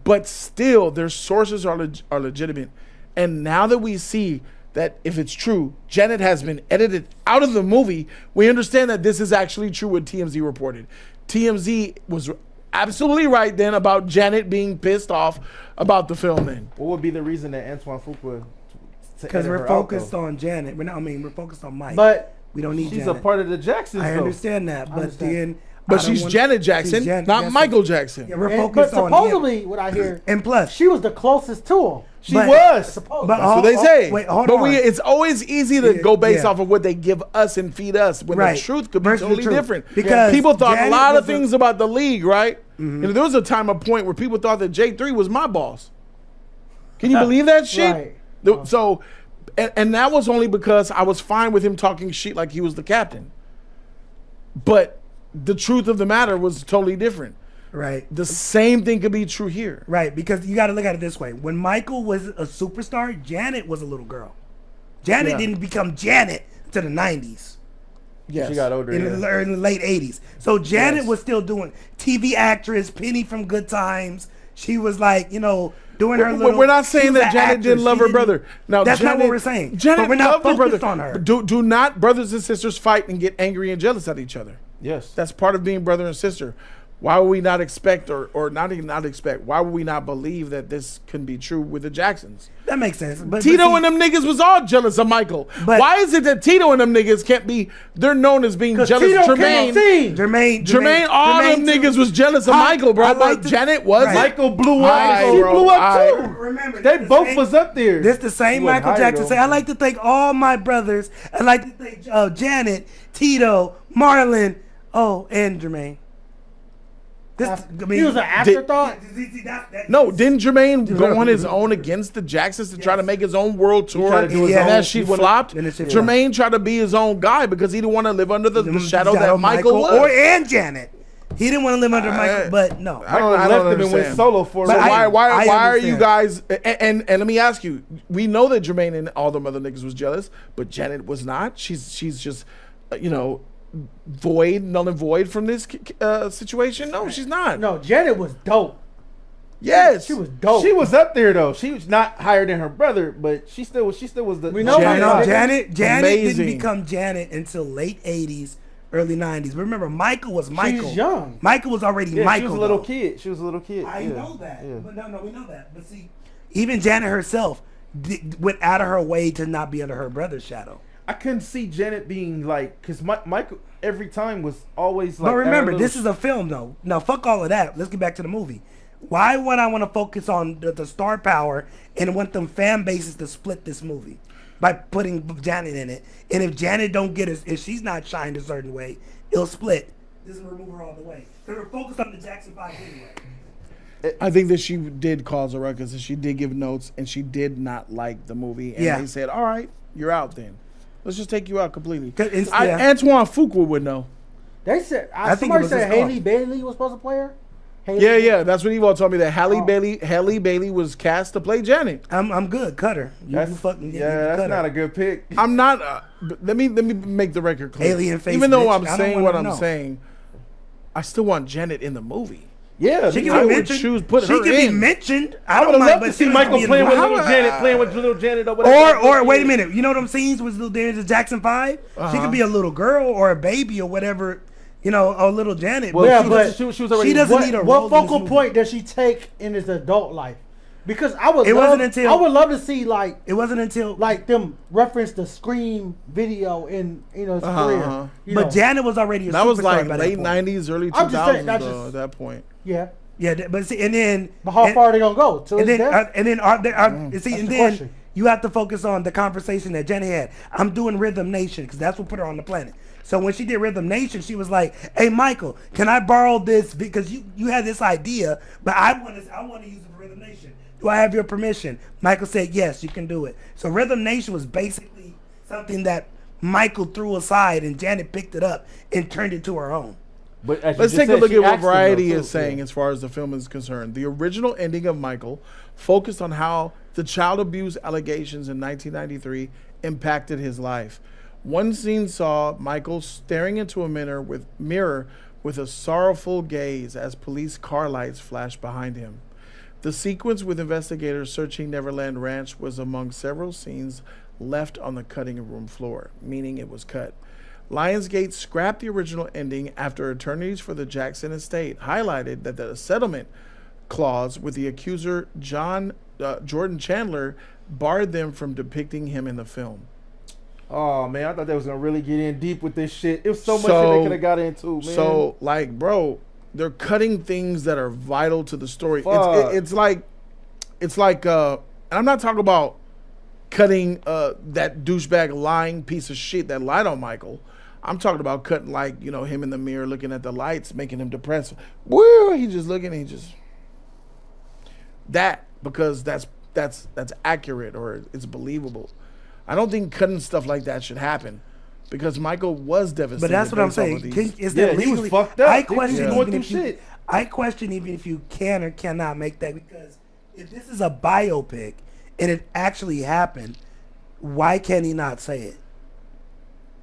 Speaker 1: But still, their sources are legitimate. And now that we see that if it's true, Janet has been edited out of the movie, we understand that this is actually true what TMZ reported. TMZ was absolutely right then about Janet being pissed off about the film then.
Speaker 3: What would be the reason that Antoine Fuqua?
Speaker 2: Because we're focused on Janet. We're focused on Mike.
Speaker 7: But
Speaker 2: we don't need
Speaker 3: she's
Speaker 2: Janet.
Speaker 3: a part of the Jacksons.
Speaker 2: I
Speaker 3: though.
Speaker 2: understand that, but then.
Speaker 1: But she's Janet Jackson, not Michael Jackson.
Speaker 2: Yeah, we're
Speaker 7: but
Speaker 2: focused on him.
Speaker 7: supposedly, what I hear,
Speaker 2: And plus,
Speaker 7: she was the closest to him.
Speaker 3: She
Speaker 2: But-
Speaker 3: was.
Speaker 7: Supposedly.
Speaker 2: But
Speaker 1: That's what they say.
Speaker 2: Wait, hold
Speaker 1: but
Speaker 2: on.
Speaker 1: it's always easy to go based
Speaker 2: yeah.
Speaker 1: off of what they give us and feed us when
Speaker 2: Right.
Speaker 1: the truth could be
Speaker 2: Versus the
Speaker 1: totally
Speaker 2: truth.
Speaker 1: different.
Speaker 2: Because
Speaker 1: people thought
Speaker 2: Janet
Speaker 1: a lot of
Speaker 2: was a-
Speaker 1: things about the league, right? And there was a point where people thought that J3 was my boss. Can you believe that shit?
Speaker 7: Right.
Speaker 1: So, and that was only because I was fine with him talking shit like he was the captain. But the truth of the matter was totally different.
Speaker 2: right,
Speaker 1: The same thing could be true here.
Speaker 2: right, because you got to look at it this way: when Michael was a superstar, Janet was a little girl. Janet
Speaker 1: Yeah.
Speaker 2: didn't become Janet to the '90s.
Speaker 1: Yes.
Speaker 3: She got older.
Speaker 2: In
Speaker 3: yeah.
Speaker 2: the late '80s. So Janet
Speaker 1: Yes.
Speaker 2: was still doing TV actress, Penny from Good Times. She was like, doing her little.
Speaker 1: We're not
Speaker 2: she
Speaker 1: saying
Speaker 2: was
Speaker 1: that
Speaker 2: an
Speaker 1: Janet
Speaker 2: actress.
Speaker 1: didn't love
Speaker 2: She
Speaker 1: her brother. Now,
Speaker 2: that's not
Speaker 1: Janet,
Speaker 2: what we're saying.
Speaker 1: Janet
Speaker 2: But we're not
Speaker 1: loved her
Speaker 2: focused
Speaker 1: brother.
Speaker 2: on her.
Speaker 1: Do not brothers and sisters fight and get angry and jealous at each other.
Speaker 3: Yes.
Speaker 1: That's part of being brother and sister. Why would we not expect or not even not expect? Why would we not believe that this can be true with the Jacksons?
Speaker 2: That makes sense. But
Speaker 1: Tito
Speaker 2: see,
Speaker 1: and them niggas was all jealous of Michael.
Speaker 2: But-
Speaker 1: Why is it that Tito and them niggas can't be? They're known as being jealous.
Speaker 7: Tito
Speaker 1: Jermaine,
Speaker 2: Jermaine,
Speaker 1: all them
Speaker 2: too.
Speaker 1: niggas was jealous of
Speaker 2: I-
Speaker 1: Michael, bro.
Speaker 2: I
Speaker 1: But
Speaker 2: like to-
Speaker 1: Janet was.
Speaker 2: Right.
Speaker 3: Michael blew up.
Speaker 1: Alright,
Speaker 3: She
Speaker 1: bro,
Speaker 3: blew up
Speaker 1: alright.
Speaker 3: too.
Speaker 2: Remember,
Speaker 3: They
Speaker 2: this
Speaker 3: both
Speaker 2: same-
Speaker 3: was up there.
Speaker 2: This the same
Speaker 3: She wasn't
Speaker 2: Michael
Speaker 3: higher,
Speaker 2: Jackson
Speaker 3: though.
Speaker 2: say, I like to thank all my brothers. I like to thank Janet, Tito, Marlon, and Jermaine. This,
Speaker 7: He was an afterthought.
Speaker 1: No, didn't Jermaine go on his own against the Jacksons to try to make his own world tour?
Speaker 3: tried to do his
Speaker 1: and
Speaker 3: own-
Speaker 1: that shit
Speaker 3: he wanted-
Speaker 1: flopped.
Speaker 2: and it shit
Speaker 1: Jermaine tried to be his own guy because he didn't want to live under the shadow that Michael was.
Speaker 2: and Janet. He didn't want to live under Michael, but no.
Speaker 1: I don't
Speaker 3: Michael left him and went
Speaker 1: understand.
Speaker 3: solo for
Speaker 1: So
Speaker 3: a
Speaker 2: I-
Speaker 1: why
Speaker 2: I
Speaker 1: are you
Speaker 2: understand.
Speaker 1: guys and let me ask you, we know that Jermaine and all them other niggas was jealous, but Janet was not. She's just null and void from this situation. No, she's not.
Speaker 7: No, Janet was dope.
Speaker 1: Yes,
Speaker 7: She was dope.
Speaker 3: She was up there though. She was not higher than her brother, but she still was the.
Speaker 7: We know
Speaker 2: Janet
Speaker 1: Amazing.
Speaker 2: didn't become Janet until late 80s, early 90s. Remember, Michael was Michael.
Speaker 7: She's young.
Speaker 2: Michael was already
Speaker 3: Yeah,
Speaker 2: Michael.
Speaker 3: she was a little
Speaker 2: though.
Speaker 3: kid. She was a little kid.
Speaker 2: I
Speaker 3: yeah.
Speaker 2: know that.
Speaker 3: Yeah.
Speaker 2: But no, we know that. But see, even Janet herself went out of her way to not be under her brother's shadow.
Speaker 3: I couldn't see Janet being like, because Michael every time was always like.
Speaker 2: But remember,
Speaker 3: at her
Speaker 2: this
Speaker 3: little-
Speaker 2: is a film, though. Now, fuck all of that. Let's get back to the movie. Why would I want to focus on the star power and want them fan bases to split this movie? by putting Janet in it. And if Janet don't get us, if she's not shined a certain way, it'll split. This will remove her all the way. They're focused on the Jackson 5 anyway.
Speaker 1: I think that she did cause a ruckus and she did give notes and she did not like the movie. And they said, all right, you're out then. Let's just take you out completely. Antoine Fuqua would know.
Speaker 7: They said,
Speaker 2: I think
Speaker 7: somebody said Haley Bailey was supposed to play her.
Speaker 1: Yeah, that's what Evo told me, that Halle Bailey was cast to play Janet.
Speaker 2: I'm good. Cut her.
Speaker 3: That's not a good pick.
Speaker 1: I'm not. Let me make the record clear.
Speaker 2: Alien face.
Speaker 1: Even though
Speaker 2: bitch,
Speaker 1: I'm saying what I'm saying, I still want Janet in the movie.
Speaker 3: Yeah,
Speaker 2: she
Speaker 1: I
Speaker 2: can
Speaker 1: would choose put her
Speaker 2: be
Speaker 1: in.
Speaker 2: mentioned.
Speaker 3: I would have loved to see Michael playing with little Janet, or whatever.
Speaker 2: Or wait a minute, you know them scenes with little Daniel Jackson 5? She could be a little girl or a baby or whatever. You know, a little Janet.
Speaker 3: Well,
Speaker 7: yeah,
Speaker 3: but
Speaker 7: she
Speaker 3: was already.
Speaker 2: She doesn't need a role.
Speaker 7: What focal point does she take in his adult life? Because I would love to see
Speaker 2: it wasn't until
Speaker 7: them reference the Scream video in his career.
Speaker 2: But Janet was already a
Speaker 1: that
Speaker 2: superstar
Speaker 1: was like
Speaker 2: by
Speaker 1: late
Speaker 2: that
Speaker 1: '90s, early 2000s though, at that point.
Speaker 7: Yeah.
Speaker 2: Yeah, but see, and then
Speaker 7: how far are they gonna go?
Speaker 2: And then you have to focus on the conversation that Janet had. I'm doing Rhythm Nation because that's what put her on the planet. So when she did Rhythm Nation, she was like, "Hey, Michael, can I borrow this because you had this idea, but I want to use it for Rhythm Nation. Do I have your permission?" Michael said, "Yes, you can do it." So Rhythm Nation was basically something that Michael threw aside, and Janet picked it up and turned it to her own.
Speaker 3: But
Speaker 1: let's take a look at what Variety is saying as far as the film is concerned. The original ending of Michael focused on how the child abuse allegations in 1993 impacted his life. One scene saw Michael staring into a mirror with a sorrowful gaze as police car lights flashed behind him. The sequence with investigators searching Neverland Ranch was among several scenes left on the cutting room floor, meaning it was cut. Lionsgate scrapped the original ending after attorneys for the Jackson estate highlighted that the settlement clause with the accuser Jordan Chandler barred them from depicting him in the film.
Speaker 3: Oh man, I thought they was gonna really get in deep with this shit. It was so much shit they could have got into, man.
Speaker 1: So like, bro, they're cutting things that are vital to the story. It's like, and I'm not talking about cutting that douchebag lying piece of shit that lied on Michael. I'm talking about cutting like, him in the mirror looking at the lights, making him depressed. Woo, he just looking, because that's accurate or it's believable. I don't think cutting stuff like that should happen because Michael was devastated.
Speaker 2: But that's what I'm saying. Is that
Speaker 3: he was fucked up.
Speaker 2: I question even if you can or cannot make that, because if this is a biopic and it actually happened, why can he not say it?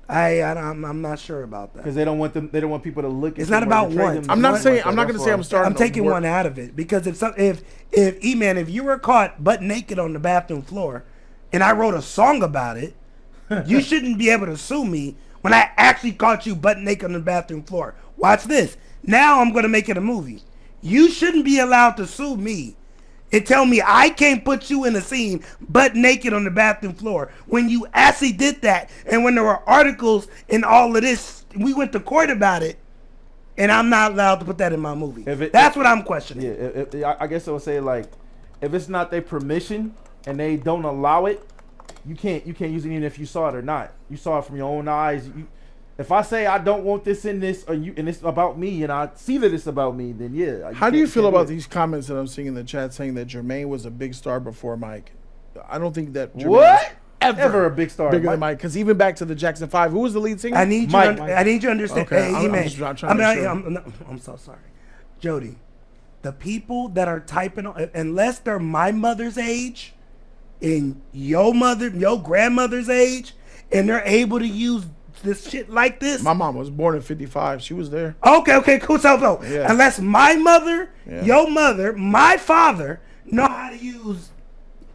Speaker 2: I'm not sure about that.
Speaker 3: Because they don't want people to look at
Speaker 2: it's not about one.
Speaker 1: I'm not going to say I'm starting.
Speaker 2: I'm taking one out of it because if E-Man, if you were caught butt naked on the bathroom floor and I wrote a song about it, you shouldn't be able to sue me when I actually caught you butt naked on the bathroom floor. Watch this. Now I'm going to make it a movie. You shouldn't be allowed to sue me and tell me I can't put you in a scene butt naked on the bathroom floor when you actually did that. And when there were articles and all of this, we went to court about it, and I'm not allowed to put that in my movie. That's what I'm questioning.
Speaker 3: Yeah, I guess I would say, like, if it's not their permission and they don't allow it, you can't use it even if you saw it or not. You saw it from your own eyes. If I say I don't want this in this, and it's about me, and I see that it's about me, then yeah.
Speaker 1: How do you feel about these comments that I'm seeing in the chat saying that Jermaine was a big star before Mike? I don't think that Jermaine was
Speaker 3: ever a big star,
Speaker 1: bigger than Mike. Because even back to the Jackson 5, who was the lead singer?
Speaker 2: I need you to understand.
Speaker 1: Okay,
Speaker 2: I'm so sorry, Jody. The people that are typing, unless they're my mother's age, and your grandmother's age, and they're able to use this shit like this.
Speaker 1: My mom was born in 55. She was there.
Speaker 2: Okay, cool. So unless my mother, your mother, my father know how to use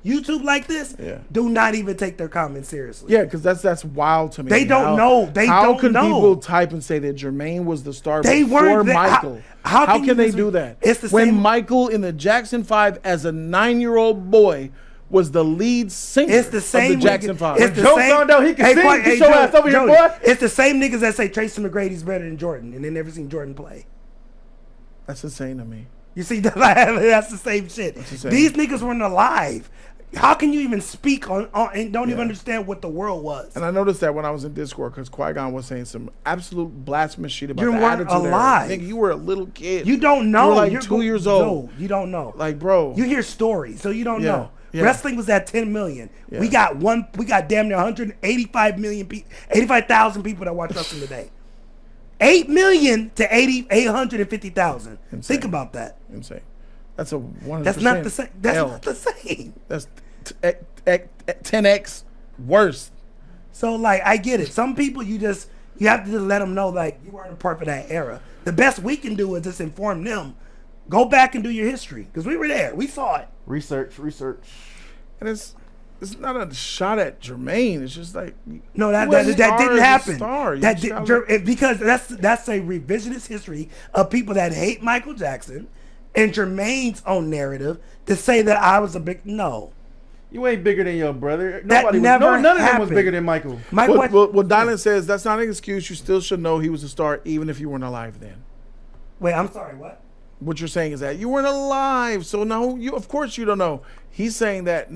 Speaker 2: YouTube like this, do not even take their comments seriously.
Speaker 1: Yeah, because that's wild to me.
Speaker 2: They don't know.
Speaker 1: How can people type and say that Jermaine was the star before Michael? How can they do that?
Speaker 2: It's the
Speaker 1: when
Speaker 2: same.
Speaker 1: Michael in the Jackson 5 as a 9-year-old boy was the lead singer of the Jackson 5.
Speaker 2: It's the
Speaker 3: Joe
Speaker 2: same.
Speaker 3: found out he can sing. Get your ass over here, boy.
Speaker 2: It's the same niggas that say Tracy McGrady's better than Jordan, and they never seen Jordan play.
Speaker 1: That's insane to me.
Speaker 2: You see, that's the same shit. These niggas weren't alive. How can you even speak on and don't even understand what the world was?
Speaker 1: And I noticed that when I was in Discord because Qui-Gon was saying some absolute blasphemous shit about
Speaker 2: You
Speaker 1: the
Speaker 2: weren't
Speaker 1: attitude
Speaker 2: alive.
Speaker 1: era. Nigga, you were a little kid.
Speaker 2: You don't know.
Speaker 1: You were like
Speaker 2: You're
Speaker 1: 2 years old.
Speaker 2: No, you don't know.
Speaker 1: Like, bro.
Speaker 2: You hear stories, so you don't
Speaker 1: Yeah,
Speaker 2: know.
Speaker 1: yeah.
Speaker 2: Wrestling was at 10 million.
Speaker 1: Yeah.
Speaker 2: We got damn near 185 million people, 85,000 people that watch wrestling today. 8 million to 850,000. Think about that.
Speaker 1: Insane. That's a 100%.
Speaker 2: That's not the same. That's
Speaker 1: L.
Speaker 2: not the same.
Speaker 1: That's 10x worse.
Speaker 2: So like, I get it. Some people you have to just let them know like you weren't a part of that era. The best we can do is just inform them. Go back and do your history because we were there. We saw it.
Speaker 3: Research.
Speaker 1: And it's not a shot at Jermaine. It's just like
Speaker 2: No, that
Speaker 1: Well,
Speaker 2: didn't
Speaker 1: star is a
Speaker 2: happen.
Speaker 1: star. You
Speaker 2: That
Speaker 1: just
Speaker 2: because that's a revisionist history of people that hate Michael Jackson and Jermaine's own narrative to say that I was a big no.
Speaker 3: You ain't bigger than your brother.
Speaker 2: That
Speaker 3: None of
Speaker 2: never
Speaker 3: them was
Speaker 2: happened.
Speaker 3: bigger than Michael.
Speaker 1: Well, Dylan says that's not an excuse. You still should know he was a star even if you weren't alive then.
Speaker 2: Wait, I'm sorry. What?
Speaker 1: What you're saying is that you weren't alive, so no, you of course you don't know. He's saying that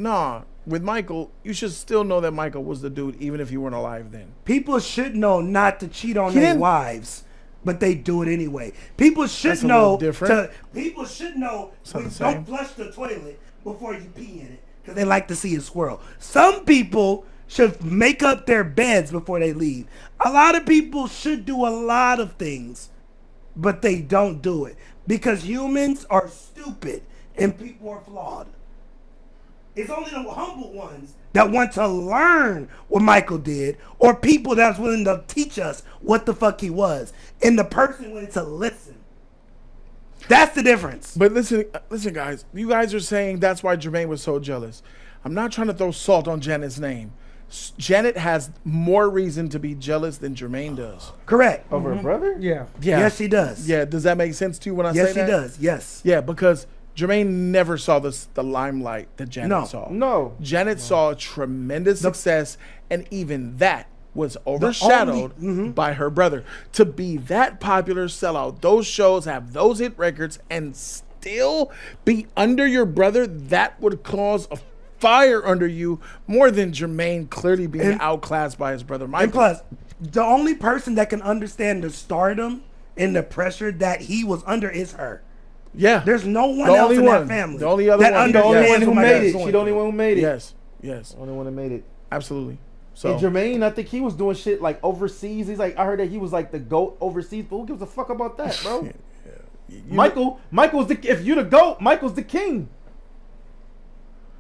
Speaker 1: with Michael, you should still know that Michael was the dude even if you weren't alive then.
Speaker 2: People should know not to cheat on
Speaker 1: He
Speaker 2: their
Speaker 1: didn't-
Speaker 2: wives, but they do it anyway. People should
Speaker 1: That's a
Speaker 2: know.
Speaker 1: little different.
Speaker 2: People should know.
Speaker 1: not the
Speaker 2: Don't
Speaker 1: same.
Speaker 2: flush the toilet before you pee in it because they like to see it swirl. Some people should make up their beds before they leave. A lot of people should do a lot of things, but they don't do it because humans are stupid and people are flawed. It's only the humble ones that want to learn what Michael did, or people that's willing to teach us what the fuck he was, and the person willing to listen. That's the difference.
Speaker 1: But listen, guys. You guys are saying that's why Jermaine was so jealous. I'm not trying to throw salt on Janet's name. Janet has more reason to be jealous than Jermaine does.
Speaker 2: Correct.
Speaker 3: Over a brother?
Speaker 7: Yeah.
Speaker 1: Yeah.
Speaker 2: Yes, she does.
Speaker 1: Yeah. Does that make sense to you when I
Speaker 2: Yes,
Speaker 1: say
Speaker 2: she
Speaker 1: that?
Speaker 2: does. Yes.
Speaker 1: Yeah, because Jermaine never saw the limelight that Janet
Speaker 2: No.
Speaker 1: saw.
Speaker 3: No.
Speaker 1: Janet saw tremendous success, and even that was overshadowed by her brother. To be that popular, sell out those shows, have those hit records, and still be under your brother, that would cause a fire under you more than Jermaine clearly being outclassed by his brother Michael.
Speaker 2: And plus, the only person that can understand the stardom and the pressure that he was under is her.
Speaker 1: Yeah.
Speaker 2: There's no one
Speaker 1: The
Speaker 2: else
Speaker 1: only
Speaker 2: in
Speaker 1: one.
Speaker 2: that family.
Speaker 1: The only other
Speaker 2: that
Speaker 1: one.
Speaker 3: The only
Speaker 2: understands
Speaker 3: one who
Speaker 2: what
Speaker 3: made
Speaker 2: Michael's
Speaker 3: it.
Speaker 2: going
Speaker 3: She the only
Speaker 2: through.
Speaker 3: one who made it.
Speaker 1: Yes.
Speaker 3: Only one that made it.
Speaker 1: Absolutely. So
Speaker 3: And Jermaine, I think he was doing shit like overseas. He's like, I heard that he was like the GOAT overseas, but who gives a fuck about that, bro? Michael's the, if you the GOAT, Michael's the king.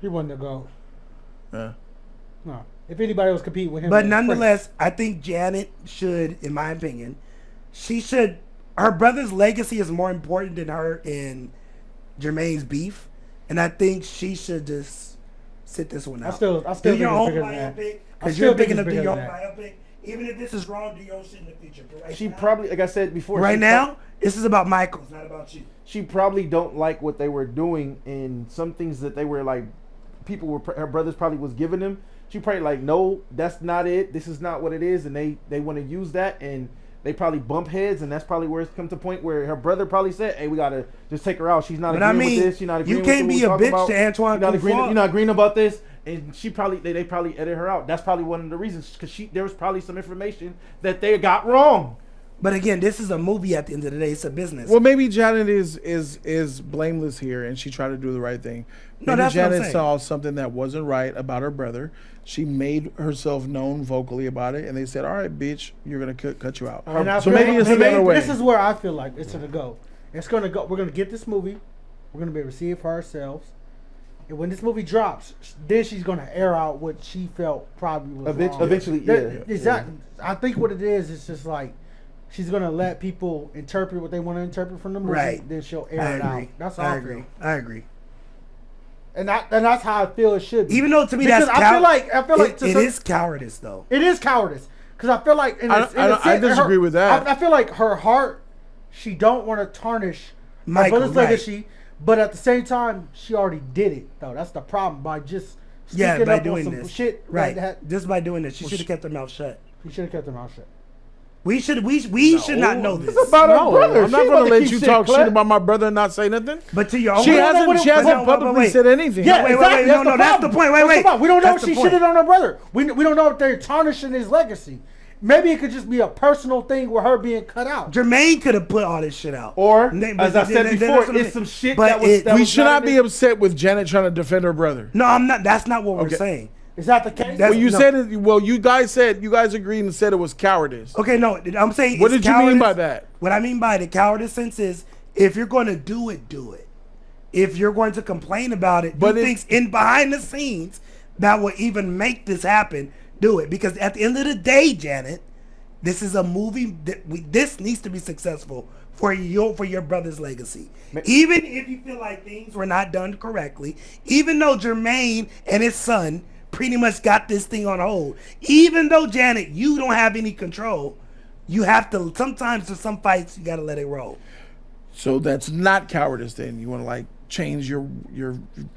Speaker 7: He wasn't the GOAT.
Speaker 1: Yeah.
Speaker 7: No. If anybody was competing with him.
Speaker 2: But
Speaker 7: it was
Speaker 2: nonetheless, I think Janet should, in my opinion, her brother's legacy is more important than her and Jermaine's beef. And I think she should just sit this one out.
Speaker 7: I still
Speaker 2: do
Speaker 7: think
Speaker 2: your
Speaker 7: it's
Speaker 2: own
Speaker 7: bigger than that.
Speaker 2: biopic.
Speaker 7: I
Speaker 2: Because
Speaker 7: still
Speaker 2: you're
Speaker 7: think
Speaker 2: big
Speaker 7: it's
Speaker 2: enough to do
Speaker 7: bigger
Speaker 2: your own
Speaker 7: than that.
Speaker 2: biopic. Even if this is wrong, do your own shit in the future. But right
Speaker 3: She
Speaker 2: now,
Speaker 3: probably, like I said before,
Speaker 2: right
Speaker 3: she
Speaker 2: now, this is about Michael. It's not about you.
Speaker 3: she probably don't like what they were doing, and some things that they were like, her brothers probably was giving them. She probably like, no, that's not it. This is not what it is, and they want to use that, and they probably bump heads, and that's probably where it's come to a point where her brother probably said, "Hey, we gotta just take her out. She's not
Speaker 2: But I
Speaker 3: agreeing
Speaker 2: mean,
Speaker 3: with this. She's not agreeing
Speaker 2: you
Speaker 3: with
Speaker 2: can't
Speaker 3: what
Speaker 2: be
Speaker 3: we're
Speaker 2: a
Speaker 3: talking
Speaker 2: bitch
Speaker 3: about.
Speaker 2: to Antoine
Speaker 3: You're not agreeing about this." And she probably they probably edit her out. That's probably one of the reasons, because there was probably some information that they got wrong.
Speaker 2: But again, this is a movie at the end of the day. It's a business.
Speaker 1: Well, maybe Janet is blameless here, and she tried to do the right thing.
Speaker 2: No,
Speaker 1: Maybe
Speaker 2: that's what I'm
Speaker 1: Janet
Speaker 2: saying.
Speaker 1: saw something that wasn't right about her brother. She made herself known vocally about it, and they said, "All right, bitch, you're gonna cut you out."
Speaker 7: And I
Speaker 1: So
Speaker 7: feel
Speaker 1: maybe
Speaker 7: like-
Speaker 1: it's the other way.
Speaker 7: This is where I feel like it's gonna go. It's gonna go. We're gonna get this movie. We're gonna be able to see it for ourselves. And when this movie drops, then she's gonna air out what she felt probably was wrong.
Speaker 3: Eventually, yeah.
Speaker 7: Exactly. I think what it is, it's just like she's gonna let people interpret what they want to interpret from the movie.
Speaker 2: Right.
Speaker 7: Then she'll air
Speaker 2: I
Speaker 7: it
Speaker 2: agree.
Speaker 7: out. That's how I
Speaker 2: agree.
Speaker 7: feel.
Speaker 2: I agree.
Speaker 7: And that's how I feel it should be.
Speaker 2: Even though to me
Speaker 7: Because
Speaker 2: that's
Speaker 7: I feel like
Speaker 2: it is cowardice though.
Speaker 7: It is cowardice, because I feel like
Speaker 1: I disagree with that.
Speaker 7: I feel like her heart, she don't want to tarnish her
Speaker 2: Michael,
Speaker 7: brother's
Speaker 2: right.
Speaker 7: legacy, but at the same time, she already did it though. That's the problem by just
Speaker 2: Yeah,
Speaker 7: sticking
Speaker 2: by
Speaker 7: up on
Speaker 2: doing
Speaker 7: some
Speaker 2: this.
Speaker 7: shit.
Speaker 2: Right.
Speaker 7: That
Speaker 2: Just by doing this, she should have kept her mouth shut.
Speaker 7: she should have kept her mouth shut.
Speaker 2: We should not know this.
Speaker 3: It's about her brother.
Speaker 1: I'm not
Speaker 3: She
Speaker 1: gonna
Speaker 3: about to
Speaker 1: let
Speaker 3: keep
Speaker 1: you
Speaker 3: shit
Speaker 1: talk shit
Speaker 3: clean.
Speaker 1: about my brother and not say nothing.
Speaker 2: But to your own,
Speaker 1: She hasn't publicly
Speaker 2: wait.
Speaker 1: said anything.
Speaker 7: Yeah,
Speaker 2: Wait,
Speaker 7: exactly.
Speaker 2: no, that's the point. Wait.
Speaker 7: We don't know if
Speaker 2: That's
Speaker 7: she
Speaker 2: the point.
Speaker 7: shitted on her brother. We don't know if they're tarnishing his legacy. Maybe it could just be a personal thing with her being cut out.
Speaker 2: Jermaine could have put all this shit out.
Speaker 3: Or,
Speaker 2: But
Speaker 3: as I said
Speaker 2: that's
Speaker 3: before,
Speaker 2: what I mean.
Speaker 3: it's some shit
Speaker 2: But
Speaker 3: that was.
Speaker 2: it-
Speaker 3: That
Speaker 1: We
Speaker 3: was
Speaker 1: should not be
Speaker 3: in-
Speaker 1: upset with Janet trying to defend her brother.
Speaker 2: No, I'm not. That's not what we're
Speaker 1: Okay.
Speaker 2: saying.
Speaker 7: Is that the case?
Speaker 2: That's-
Speaker 1: Well, you
Speaker 2: no.
Speaker 1: said it. Well, you guys agreed and said it was cowardice.
Speaker 2: Okay, no, I'm saying.
Speaker 1: What
Speaker 2: it's
Speaker 1: did you mean by
Speaker 2: cowardice.
Speaker 1: that?
Speaker 2: What I mean by the cowardice sense is, if you're going to do it, do it. If you're going to complain about it,
Speaker 1: But
Speaker 2: do
Speaker 1: it-
Speaker 2: things in behind the scenes that will even make this happen. Do it, because at the end of the day, Janet, this is a movie that this needs to be successful for your brother's legacy. Even if you feel like things were not done correctly, even though Jermaine and his son pretty much got this thing on hold, even though Janet, you don't have any control, you have to sometimes for some fights you gotta let it roll.
Speaker 1: So that's not cowardice. Then you want to like change your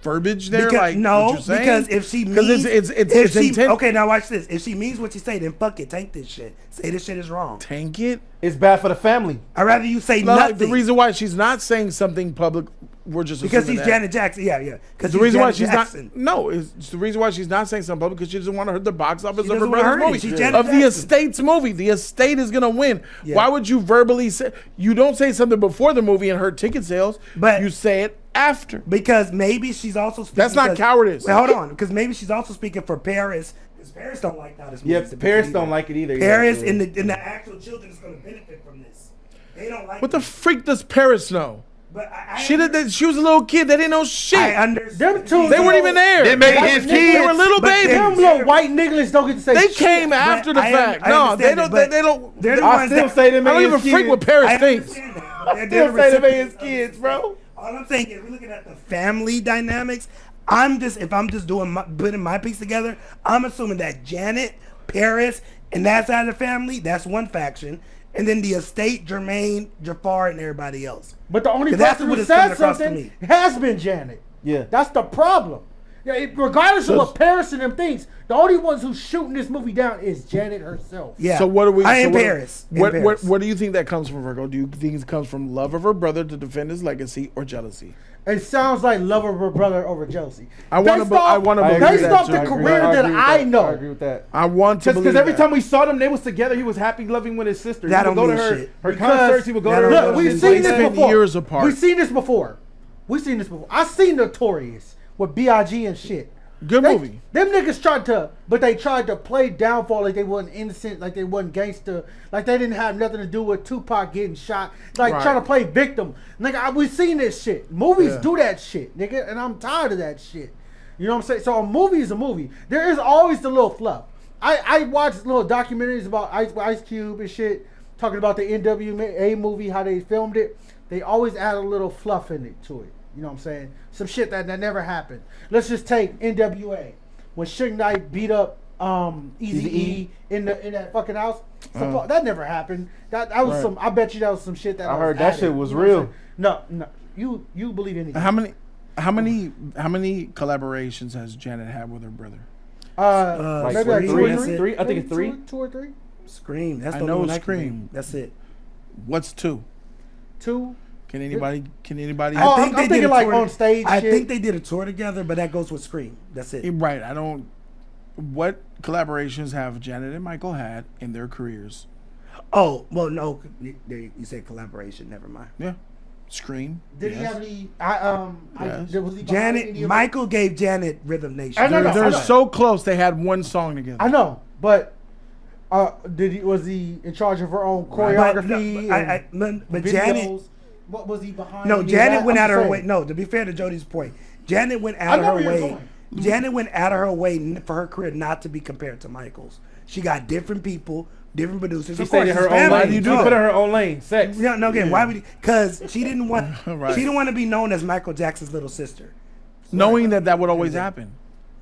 Speaker 1: verbiage there,
Speaker 2: Because,
Speaker 1: like
Speaker 2: no,
Speaker 1: what you're saying?
Speaker 2: because if she means,
Speaker 1: it's intent.
Speaker 2: okay, now watch this. If she means what she say, then fuck it, tank this shit. Say this shit is wrong.
Speaker 1: Tank it.
Speaker 3: It's bad for the family.
Speaker 2: I'd rather you say
Speaker 1: No,
Speaker 2: nothing.
Speaker 1: the reason why she's not saying something public, we're just
Speaker 2: because
Speaker 1: assuming
Speaker 2: she's
Speaker 1: that.
Speaker 2: Janet Jackson. Yeah. Because
Speaker 1: The reason why
Speaker 2: Janet
Speaker 1: she's
Speaker 2: Jackson.
Speaker 1: not it's the reason why she's not saying something public because she doesn't want to hurt the box office
Speaker 2: She
Speaker 1: of her
Speaker 2: doesn't wanna
Speaker 1: brother's
Speaker 2: hurt it.
Speaker 1: movie,
Speaker 2: She's Janet
Speaker 1: of the
Speaker 2: Jackson.
Speaker 1: estate's movie. The estate is gonna win.
Speaker 2: Yeah.
Speaker 1: Why would you verbally say? You don't say something before the movie and hurt ticket sales,
Speaker 2: But-
Speaker 1: you say it after.
Speaker 2: Because maybe she's also speaking.
Speaker 1: That's not
Speaker 2: because-
Speaker 1: cowardice.
Speaker 2: Wait, hold on. Because maybe she's also speaking for Paris. Because Paris don't like how this movie.
Speaker 3: Yeah, Paris don't like it either.
Speaker 2: Paris
Speaker 3: Yeah.
Speaker 2: and the actual children is going to benefit from this. They don't like.
Speaker 1: What the
Speaker 2: it.
Speaker 1: freak does Paris know?
Speaker 2: But I
Speaker 1: She was a little kid. They didn't know shit.
Speaker 2: I understand.
Speaker 7: Them two-
Speaker 1: They weren't even there.
Speaker 3: They made his
Speaker 1: They were
Speaker 3: kids.
Speaker 1: little
Speaker 2: But
Speaker 1: babies.
Speaker 7: Them little white niggas don't get to say
Speaker 1: They
Speaker 7: shit.
Speaker 1: came after the
Speaker 2: I
Speaker 1: fact.
Speaker 2: I
Speaker 1: No,
Speaker 2: understand
Speaker 1: they
Speaker 2: it,
Speaker 1: don't.
Speaker 2: but
Speaker 1: They don't.
Speaker 2: They're the
Speaker 3: I
Speaker 2: ones
Speaker 3: still
Speaker 2: that,
Speaker 3: say they
Speaker 1: I
Speaker 3: made
Speaker 1: don't even
Speaker 3: his
Speaker 1: freak what
Speaker 3: kids.
Speaker 1: Paris
Speaker 2: I
Speaker 1: thinks.
Speaker 2: understand that, but they're
Speaker 3: Still
Speaker 2: the
Speaker 3: say they made his
Speaker 2: recipients of
Speaker 3: kids,
Speaker 2: this.
Speaker 3: bro.
Speaker 2: All I'm saying is, we're looking at the family dynamics. If I'm just putting my piece together, I'm assuming that Janet, Paris, and that side of the family, that's one faction. And then the estate, Jermaine, Jafar, and everybody else.
Speaker 7: But the only
Speaker 2: 'Cause that's
Speaker 7: person
Speaker 2: what
Speaker 7: who
Speaker 2: it's coming
Speaker 7: said
Speaker 2: across to
Speaker 7: something
Speaker 2: me.
Speaker 7: has been Janet.
Speaker 3: Yeah.
Speaker 7: That's the problem. Yeah, regardless of what Paris and them thinks, the only ones who's shooting this movie down is Janet herself.
Speaker 2: Yeah.
Speaker 1: So what are we?
Speaker 2: I
Speaker 1: so
Speaker 2: am
Speaker 1: what-
Speaker 2: Paris. In
Speaker 1: What
Speaker 2: Paris.
Speaker 1: what do you think that comes from, Virgo? Do you think it comes from love of her brother to defend his legacy or jealousy?
Speaker 7: It sounds like love of her brother over jealousy.
Speaker 1: I wanna
Speaker 7: Based off-
Speaker 1: believe
Speaker 7: based
Speaker 1: that,
Speaker 7: off
Speaker 1: too.
Speaker 7: the
Speaker 1: I agree.
Speaker 7: career that I know.
Speaker 3: I agree with that.
Speaker 1: I want to believe
Speaker 3: Because every
Speaker 1: that.
Speaker 3: time we saw them, they was together. He was happy, loving with his sister.
Speaker 2: That
Speaker 3: He would
Speaker 2: don't
Speaker 3: go to
Speaker 2: mean
Speaker 3: her,
Speaker 2: shit.
Speaker 3: her
Speaker 7: Because-
Speaker 3: concerts. He would go
Speaker 2: That
Speaker 3: to her.
Speaker 2: don't-
Speaker 7: Look, we've
Speaker 2: They
Speaker 7: seen this
Speaker 1: spent
Speaker 7: before.
Speaker 1: years apart.
Speaker 7: We've seen this before. I seen Notorious with B.I.G. and shit.
Speaker 1: Good movie.
Speaker 7: Them niggas tried to play downfall like they wasn't innocent, like they wasn't gangster, like they didn't have nothing to do with Tupac getting shot, like
Speaker 1: Right.
Speaker 7: trying to play victim. Nigga, we seen this shit. Movies
Speaker 1: Yeah.
Speaker 7: do that shit, nigga, and I'm tired of that shit. You know what I'm saying? So a movie is a movie. There is always the little fluff. I watch little documentaries about Ice Cube and shit, talking about the NWA movie, how they filmed it. They always add a little fluff in it to it. You know what I'm saying? Some shit that never happened. Let's just take NWA. When Suge Knight beat up Eazy-E in that fucking house. That never happened. That was
Speaker 1: Right.
Speaker 7: some. I bet you that was some shit that
Speaker 3: I
Speaker 7: was
Speaker 3: heard that
Speaker 7: added.
Speaker 3: shit was
Speaker 7: You know what I'm
Speaker 3: real.
Speaker 7: saying? No. You believe anything?
Speaker 1: How many collaborations has Janet had with her brother?
Speaker 3: Like
Speaker 7: maybe like
Speaker 2: Scream,
Speaker 7: two or
Speaker 2: that's
Speaker 7: three.
Speaker 2: it.
Speaker 3: Three? I think
Speaker 7: Maybe
Speaker 3: it's three.
Speaker 7: Two or three.
Speaker 2: Scream. That's
Speaker 1: I
Speaker 2: the
Speaker 1: know
Speaker 2: only one
Speaker 1: Scream.
Speaker 2: can name. That's it.
Speaker 1: What's two?
Speaker 7: Two.
Speaker 1: Can anybody?
Speaker 7: Oh, I'm
Speaker 2: they did
Speaker 7: thinking
Speaker 2: a
Speaker 7: like
Speaker 2: tour-
Speaker 7: on stage
Speaker 2: I
Speaker 7: shit.
Speaker 2: think they did a tour together, but that goes with Scream. That's it.
Speaker 1: Right. I don't. What collaborations have Janet and Michael had in their careers?
Speaker 2: Oh, well, no. You said collaboration. Never mind.
Speaker 1: Yeah. Scream.
Speaker 7: Did
Speaker 1: yes.
Speaker 7: he have any?
Speaker 1: Yes.
Speaker 7: Was he behind any
Speaker 2: Janet,
Speaker 7: of
Speaker 2: Michael gave Janet Rhythm Nation.
Speaker 7: I know,
Speaker 1: They're,
Speaker 7: no,
Speaker 1: they're
Speaker 7: I know.
Speaker 1: so close. They had one song together.
Speaker 7: I know, but was he in charge of her own choreography?
Speaker 2: But
Speaker 7: videos?
Speaker 2: Janet,
Speaker 7: What was he behind?
Speaker 2: no,
Speaker 7: any of
Speaker 2: Janet
Speaker 7: that?
Speaker 2: went
Speaker 7: I'm
Speaker 2: out of her
Speaker 7: saying.
Speaker 2: way. No, to be fair to Jody's point, Janet went
Speaker 7: I
Speaker 2: out of
Speaker 7: know
Speaker 2: her
Speaker 7: where you're
Speaker 2: way.
Speaker 7: going.
Speaker 2: Janet went out of her way for her career not to be compared to Michael's. She got different people, different producers.
Speaker 3: She
Speaker 2: Of course,
Speaker 3: stayed in
Speaker 2: it's
Speaker 3: her own
Speaker 2: family.
Speaker 3: lane.
Speaker 1: you do
Speaker 3: She
Speaker 1: that?
Speaker 3: put in her own lane. Sex.
Speaker 2: No, again, why would? Because she didn't want.
Speaker 1: Right.
Speaker 2: She didn't want to be known as Michael Jackson's little sister.
Speaker 1: Knowing that would always happen.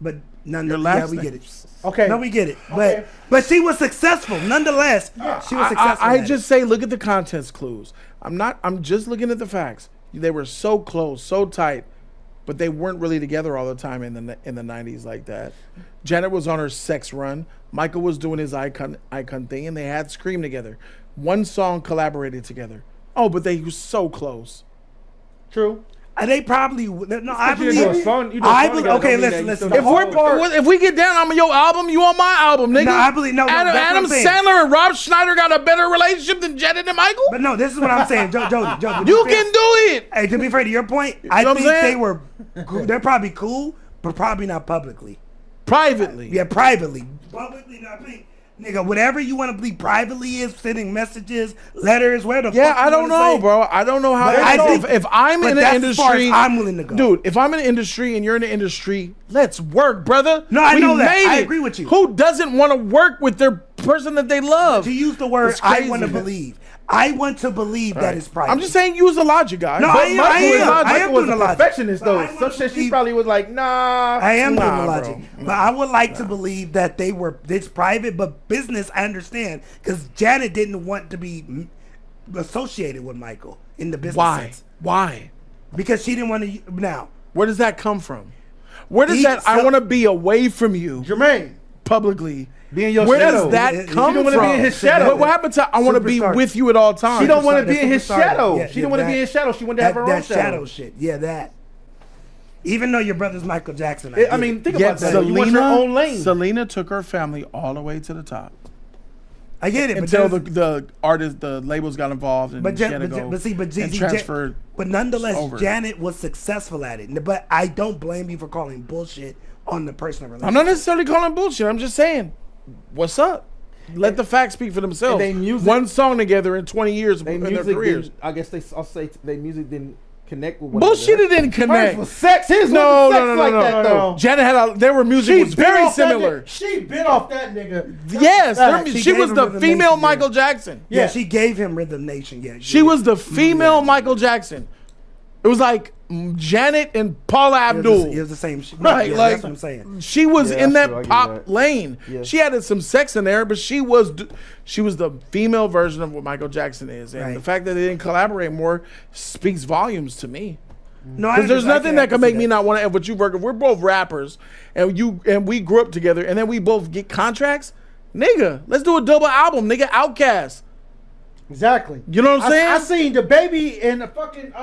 Speaker 2: But none.
Speaker 1: Your
Speaker 2: Yeah,
Speaker 1: last
Speaker 2: we
Speaker 1: name.
Speaker 2: get it.
Speaker 7: Okay.
Speaker 2: No, we get it.
Speaker 7: Okay.
Speaker 2: But she was successful nonetheless. She was successful.
Speaker 1: I
Speaker 2: at
Speaker 1: just
Speaker 2: it.
Speaker 1: say, look at the context clues. I'm just looking at the facts. They were so close, so tight. but they weren't really together all the time in the 90s like that. Janet was on her sex run. Michael was doing his icon thing, and they had Scream together. One song collaborated together. Oh, but they were so close.
Speaker 7: True.
Speaker 2: They probably no. I
Speaker 3: You do a
Speaker 2: believe.
Speaker 3: song- you do a
Speaker 2: I
Speaker 3: song
Speaker 2: believe.
Speaker 3: together,
Speaker 2: Okay,
Speaker 3: don't mean
Speaker 2: listen,
Speaker 3: that
Speaker 2: listen.
Speaker 3: you still
Speaker 1: If we get down, I'm on your album, you on my album, nigga.
Speaker 2: No, I believe no.
Speaker 1: Adam,
Speaker 2: that's what
Speaker 1: Adam
Speaker 2: I'm saying.
Speaker 1: Sandler and Rob Schneider got a better relationship than Janet and Michael.
Speaker 2: But no, this is what I'm saying, Joe.
Speaker 1: You can do it.
Speaker 2: Hey, to be fair to your point,
Speaker 1: know
Speaker 2: I
Speaker 1: what I'm
Speaker 2: think
Speaker 1: saying?
Speaker 2: they were. They're probably cool, but probably not publicly.
Speaker 1: Privately.
Speaker 2: Yeah, privately. Publicly, no, I think. Nigga, whatever you want to believe privately is sending messages, letters, where the
Speaker 1: Yeah,
Speaker 2: fuck you
Speaker 1: I don't
Speaker 2: wanna
Speaker 1: know,
Speaker 2: say.
Speaker 1: bro. I don't know how.
Speaker 2: But I think-
Speaker 1: if I'm
Speaker 2: but
Speaker 1: in the
Speaker 2: that's as far as
Speaker 1: industry,
Speaker 2: I'm willing to go.
Speaker 1: dude. If I'm in the industry and you're in the industry, let's work, brother.
Speaker 2: No, I
Speaker 1: We
Speaker 2: know that.
Speaker 1: made
Speaker 2: I
Speaker 1: it.
Speaker 2: agree with you.
Speaker 1: Who doesn't want to work with their person that they love?
Speaker 2: To use the word,
Speaker 1: It's
Speaker 2: I
Speaker 1: crazy.
Speaker 2: want to believe. I want to believe that it's private.
Speaker 1: I'm just saying, use the logic, guys.
Speaker 2: No, I am.
Speaker 3: Michael was
Speaker 2: doing
Speaker 3: a
Speaker 2: the logic.
Speaker 3: perfectionist, though.
Speaker 2: But I
Speaker 3: Some
Speaker 2: want
Speaker 3: shit
Speaker 2: to
Speaker 3: she
Speaker 2: believe-
Speaker 3: probably was like, nah.
Speaker 2: I am doing the
Speaker 1: Nah,
Speaker 2: logic,
Speaker 1: bro.
Speaker 2: but I would like to believe that it's private, but business. I understand because Janet didn't want to be associated with Michael in the business
Speaker 1: Why?
Speaker 2: sense
Speaker 1: Why?
Speaker 2: because she didn't want to. Now,
Speaker 1: Where does that come from? Where does
Speaker 2: He-
Speaker 1: that? I
Speaker 2: so-
Speaker 1: want to be away from you
Speaker 7: Jermaine.
Speaker 1: publicly.
Speaker 3: Be in your
Speaker 1: Where
Speaker 3: shadow.
Speaker 1: does that
Speaker 2: She
Speaker 1: come
Speaker 3: don't
Speaker 1: from?
Speaker 3: wanna be in his shadow.
Speaker 1: What happened to I want to be
Speaker 2: Superstar.
Speaker 1: with you at all times?
Speaker 3: She don't want to
Speaker 2: That's
Speaker 3: be in his
Speaker 2: superstar.
Speaker 3: shadow.
Speaker 2: Yeah,
Speaker 3: She didn't want to
Speaker 2: that-
Speaker 3: be in his shadow. She wanted to have her own
Speaker 2: that
Speaker 3: shadow.
Speaker 2: shadow shit. Yeah, that. Even though your brother's Michael Jackson,
Speaker 3: I mean, think
Speaker 1: Yet
Speaker 3: about that. You want your own lane.
Speaker 1: Selena took her family all the way to the top
Speaker 2: I get it,
Speaker 1: until
Speaker 2: but
Speaker 1: the artist, the labels got involved and
Speaker 2: But,
Speaker 1: she had to go
Speaker 2: but
Speaker 1: and transferred.
Speaker 2: but nonetheless,
Speaker 1: over.
Speaker 2: Janet was successful at it. But I don't blame you for calling bullshit on the personal relationship.
Speaker 1: I'm not necessarily calling bullshit. I'm just saying, what's up? Let the facts speak for themselves.
Speaker 3: And they music-
Speaker 1: One song together in 20 years
Speaker 3: They
Speaker 1: in their
Speaker 3: music
Speaker 1: careers.
Speaker 3: didn't, I guess I'll say their music didn't connect with one
Speaker 1: Bullshit,
Speaker 3: another.
Speaker 1: it didn't connect.
Speaker 3: Hers was sex. His
Speaker 1: No,
Speaker 3: wasn't sex
Speaker 1: no, no,
Speaker 3: like
Speaker 1: no,
Speaker 3: that,
Speaker 1: no,
Speaker 3: though.
Speaker 1: Janet had their music was
Speaker 7: bit
Speaker 1: very
Speaker 7: off that
Speaker 1: similar.
Speaker 7: nigga. She bit off that nigga.
Speaker 1: Yes,
Speaker 7: She
Speaker 1: she
Speaker 2: gave
Speaker 1: was
Speaker 2: him
Speaker 1: the
Speaker 2: Rhythm
Speaker 1: female
Speaker 2: Nation,
Speaker 1: Michael Jackson.
Speaker 2: Yeah,
Speaker 7: Yeah.
Speaker 2: she gave him Rhythm Nation. Yeah,
Speaker 1: She was the female Michael Jackson. It was like Janet and Paula Abdul.
Speaker 2: It was the same shit.
Speaker 1: Right,
Speaker 2: Yeah,
Speaker 1: like
Speaker 2: that's what I'm saying.
Speaker 1: she was
Speaker 3: Yeah,
Speaker 1: in
Speaker 3: that's
Speaker 1: that
Speaker 3: true, I give you
Speaker 1: pop
Speaker 3: that.
Speaker 1: lane.
Speaker 3: Yeah.
Speaker 1: She added some sex in there, but she was the female version of what Michael Jackson is, and
Speaker 2: Right.
Speaker 1: the fact that they didn't collaborate more speaks volumes to me.
Speaker 2: No, I
Speaker 1: Because there's
Speaker 2: understand.
Speaker 1: nothing that can
Speaker 2: I
Speaker 1: make
Speaker 2: see
Speaker 1: me not want to. But you work. If we're both rappers, and we grew up together, and then we both get contracts, nigga. Let's do a double album, nigga. Outkast.
Speaker 7: Exactly.
Speaker 1: You know what I'm saying?
Speaker 7: I seen the baby and the fucking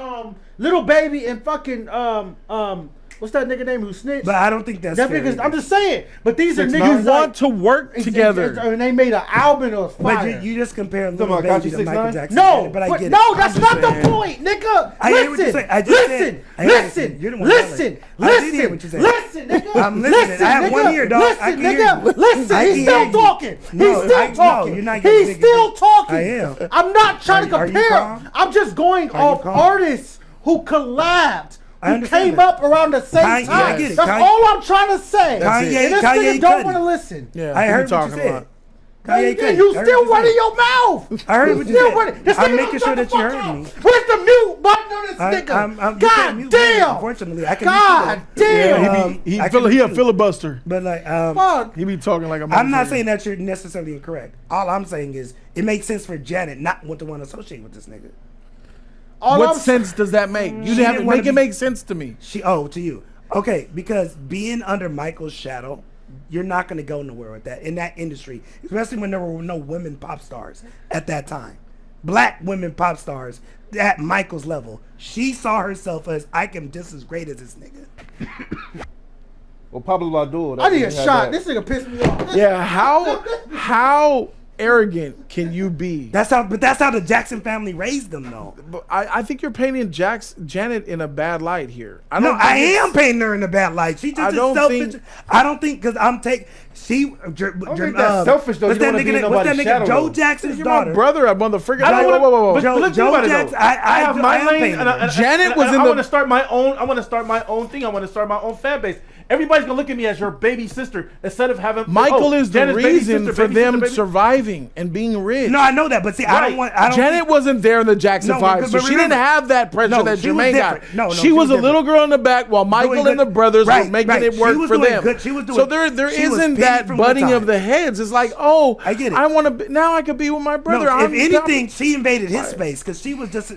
Speaker 7: little baby and fucking what's that nigga name who snitched?
Speaker 2: But I don't think that's
Speaker 7: That
Speaker 2: fair
Speaker 7: niggas,
Speaker 2: either.
Speaker 7: I'm just saying. But these are
Speaker 3: 6ix9ine?
Speaker 7: niggas
Speaker 1: You want to work together.
Speaker 7: and they made an album of
Speaker 2: But
Speaker 7: fire.
Speaker 2: you just compare
Speaker 3: talking
Speaker 2: Little
Speaker 3: about
Speaker 2: Baby
Speaker 3: Kachi
Speaker 2: to Michael
Speaker 3: 6ix9ine?
Speaker 2: Jackson.
Speaker 7: No,
Speaker 2: but I
Speaker 7: but
Speaker 2: get it.
Speaker 7: no, that's
Speaker 1: I'm
Speaker 7: not
Speaker 1: just
Speaker 7: the
Speaker 1: saying.
Speaker 7: point, nigga.
Speaker 2: I hear what you're saying. I just said- I hear what you're saying. You're the one
Speaker 7: listen,
Speaker 2: yelling. I did hear what you're saying.
Speaker 7: listen, nigga.
Speaker 2: I'm listening. I have one ear, dog.
Speaker 7: Listen,
Speaker 2: I can hear
Speaker 7: nigga.
Speaker 2: you.
Speaker 7: Listen,
Speaker 2: I
Speaker 7: he's
Speaker 2: can
Speaker 7: still
Speaker 2: hear you.
Speaker 7: talking.
Speaker 2: No,
Speaker 7: He's still
Speaker 2: no,
Speaker 7: talking.
Speaker 2: you're not getting
Speaker 7: He's
Speaker 2: big
Speaker 7: still
Speaker 2: again.
Speaker 7: talking.
Speaker 2: I am.
Speaker 7: I'm not trying to
Speaker 2: Are you
Speaker 7: compare.
Speaker 2: calm?
Speaker 7: I'm just going
Speaker 2: Are you
Speaker 7: off
Speaker 2: calm?
Speaker 7: artists who collabed.
Speaker 2: I
Speaker 7: Who
Speaker 2: understand
Speaker 7: came
Speaker 2: that.
Speaker 7: up around the same
Speaker 2: Kanye-
Speaker 7: time.
Speaker 2: I get it.
Speaker 7: That's
Speaker 2: Kanye-
Speaker 7: all I'm trying to say.
Speaker 1: That's it.
Speaker 7: And this
Speaker 2: Kanye
Speaker 7: nigga don't
Speaker 2: Cudi.
Speaker 7: want to listen.
Speaker 1: Yeah,
Speaker 2: I
Speaker 1: who
Speaker 2: heard what
Speaker 1: talking
Speaker 2: you said.
Speaker 1: about?
Speaker 7: No,
Speaker 2: Kanye
Speaker 7: you
Speaker 2: Cudi.
Speaker 7: didn't. You
Speaker 2: I heard
Speaker 7: still
Speaker 2: what you
Speaker 7: running
Speaker 2: said.
Speaker 7: your mouth.
Speaker 2: I heard
Speaker 7: You
Speaker 2: what you
Speaker 7: still
Speaker 2: said.
Speaker 7: running. This
Speaker 2: I'm
Speaker 7: nigga
Speaker 2: making
Speaker 7: don't
Speaker 2: sure
Speaker 7: shut the
Speaker 2: that you
Speaker 7: fuck
Speaker 2: heard
Speaker 7: up.
Speaker 2: me.
Speaker 7: Where's the mute button on this nigga?
Speaker 2: I'm
Speaker 7: God
Speaker 2: mute,
Speaker 7: damn.
Speaker 2: Unfortunately, I can
Speaker 7: God
Speaker 2: mute you.
Speaker 7: damn.
Speaker 1: Yeah,
Speaker 2: Um,
Speaker 1: he
Speaker 2: I
Speaker 1: be,
Speaker 2: can
Speaker 1: he a
Speaker 2: do.
Speaker 1: filibuster.
Speaker 2: But like,
Speaker 7: Fuck.
Speaker 1: He be talking like a
Speaker 2: I'm not
Speaker 1: motherfucker.
Speaker 2: saying that you're necessarily incorrect. All I'm saying is it makes sense for Janet not want to associate with this nigga.
Speaker 7: All
Speaker 1: What
Speaker 7: I'm
Speaker 1: sense does that make? You
Speaker 2: She
Speaker 1: have
Speaker 2: didn't wanna
Speaker 1: make it
Speaker 2: be-
Speaker 1: make sense to me.
Speaker 2: To you. Okay, because being under Michael's shadow, you're not going to go nowhere with that in that industry, especially when there were no women pop stars at that time. Black women pop stars at Michael's level. She saw herself as, I can just as great as this nigga.
Speaker 3: Well, Pablo Abdul.
Speaker 7: I need a shot. This nigga pissed me off.
Speaker 1: Yeah, how arrogant can you be?
Speaker 2: That's how the Jackson family raised them, though.
Speaker 1: But I think you're painting Janet in a bad light here.
Speaker 2: No,
Speaker 1: don't
Speaker 2: I
Speaker 1: think it's-
Speaker 2: am painting her in a bad light. She just
Speaker 1: I
Speaker 2: is
Speaker 1: don't
Speaker 2: selfish.
Speaker 1: think-
Speaker 2: I don't think because I'm taking. She. I
Speaker 3: don't think that's selfish, though.
Speaker 2: What's
Speaker 3: You
Speaker 2: that
Speaker 3: don't wanna be in
Speaker 2: nigga? What's that
Speaker 3: nobody's
Speaker 2: nigga?
Speaker 3: shadow,
Speaker 2: Joe
Speaker 3: though.
Speaker 2: Jackson's
Speaker 1: You're
Speaker 2: daughter.
Speaker 1: my brother, I motherfucker.
Speaker 3: I don't
Speaker 1: Whoa,
Speaker 3: wanna-
Speaker 1: whoa, whoa, whoa.
Speaker 3: but
Speaker 2: Joe,
Speaker 3: look,
Speaker 2: Joe
Speaker 3: think about it,
Speaker 2: Jackson.
Speaker 3: though. I have my
Speaker 2: am
Speaker 3: lane,
Speaker 2: painting
Speaker 3: and
Speaker 2: her.
Speaker 1: Janet was in
Speaker 3: I
Speaker 1: the-
Speaker 3: want to start my own. I want to start my own thing. I want to start my own fan base. Everybody's gonna look at me as your baby sister instead of having
Speaker 1: Michael is the
Speaker 3: Janet's baby
Speaker 1: reason
Speaker 3: sister,
Speaker 1: for
Speaker 3: baby
Speaker 1: them
Speaker 3: sister, baby-
Speaker 1: surviving and being rich.
Speaker 2: No, I know that, but see, I
Speaker 3: Right.
Speaker 2: don't want. I don't.
Speaker 1: Janet wasn't there in the Jackson
Speaker 2: No,
Speaker 1: 5,
Speaker 2: but
Speaker 1: so she
Speaker 2: remember-
Speaker 1: didn't have that pressure
Speaker 2: No,
Speaker 1: that
Speaker 2: she was
Speaker 1: Jermaine got.
Speaker 2: different. No,
Speaker 1: she
Speaker 2: she
Speaker 1: was
Speaker 2: was
Speaker 1: a little girl in the back while Michael
Speaker 2: Doing
Speaker 1: and the
Speaker 2: good.
Speaker 1: brothers were
Speaker 2: Right,
Speaker 1: making
Speaker 2: right.
Speaker 1: it
Speaker 2: She
Speaker 1: work
Speaker 2: was
Speaker 1: for
Speaker 2: doing
Speaker 1: them.
Speaker 2: good. She was doing-
Speaker 1: So there
Speaker 2: she was
Speaker 1: isn't
Speaker 2: paid
Speaker 1: that
Speaker 2: from the
Speaker 1: butting
Speaker 2: time.
Speaker 1: of the heads. It's like, oh,
Speaker 2: I get it.
Speaker 1: I want to. Now I could be with my brother.
Speaker 2: No, if
Speaker 1: I'm-
Speaker 2: anything, she invaded his space because she was just.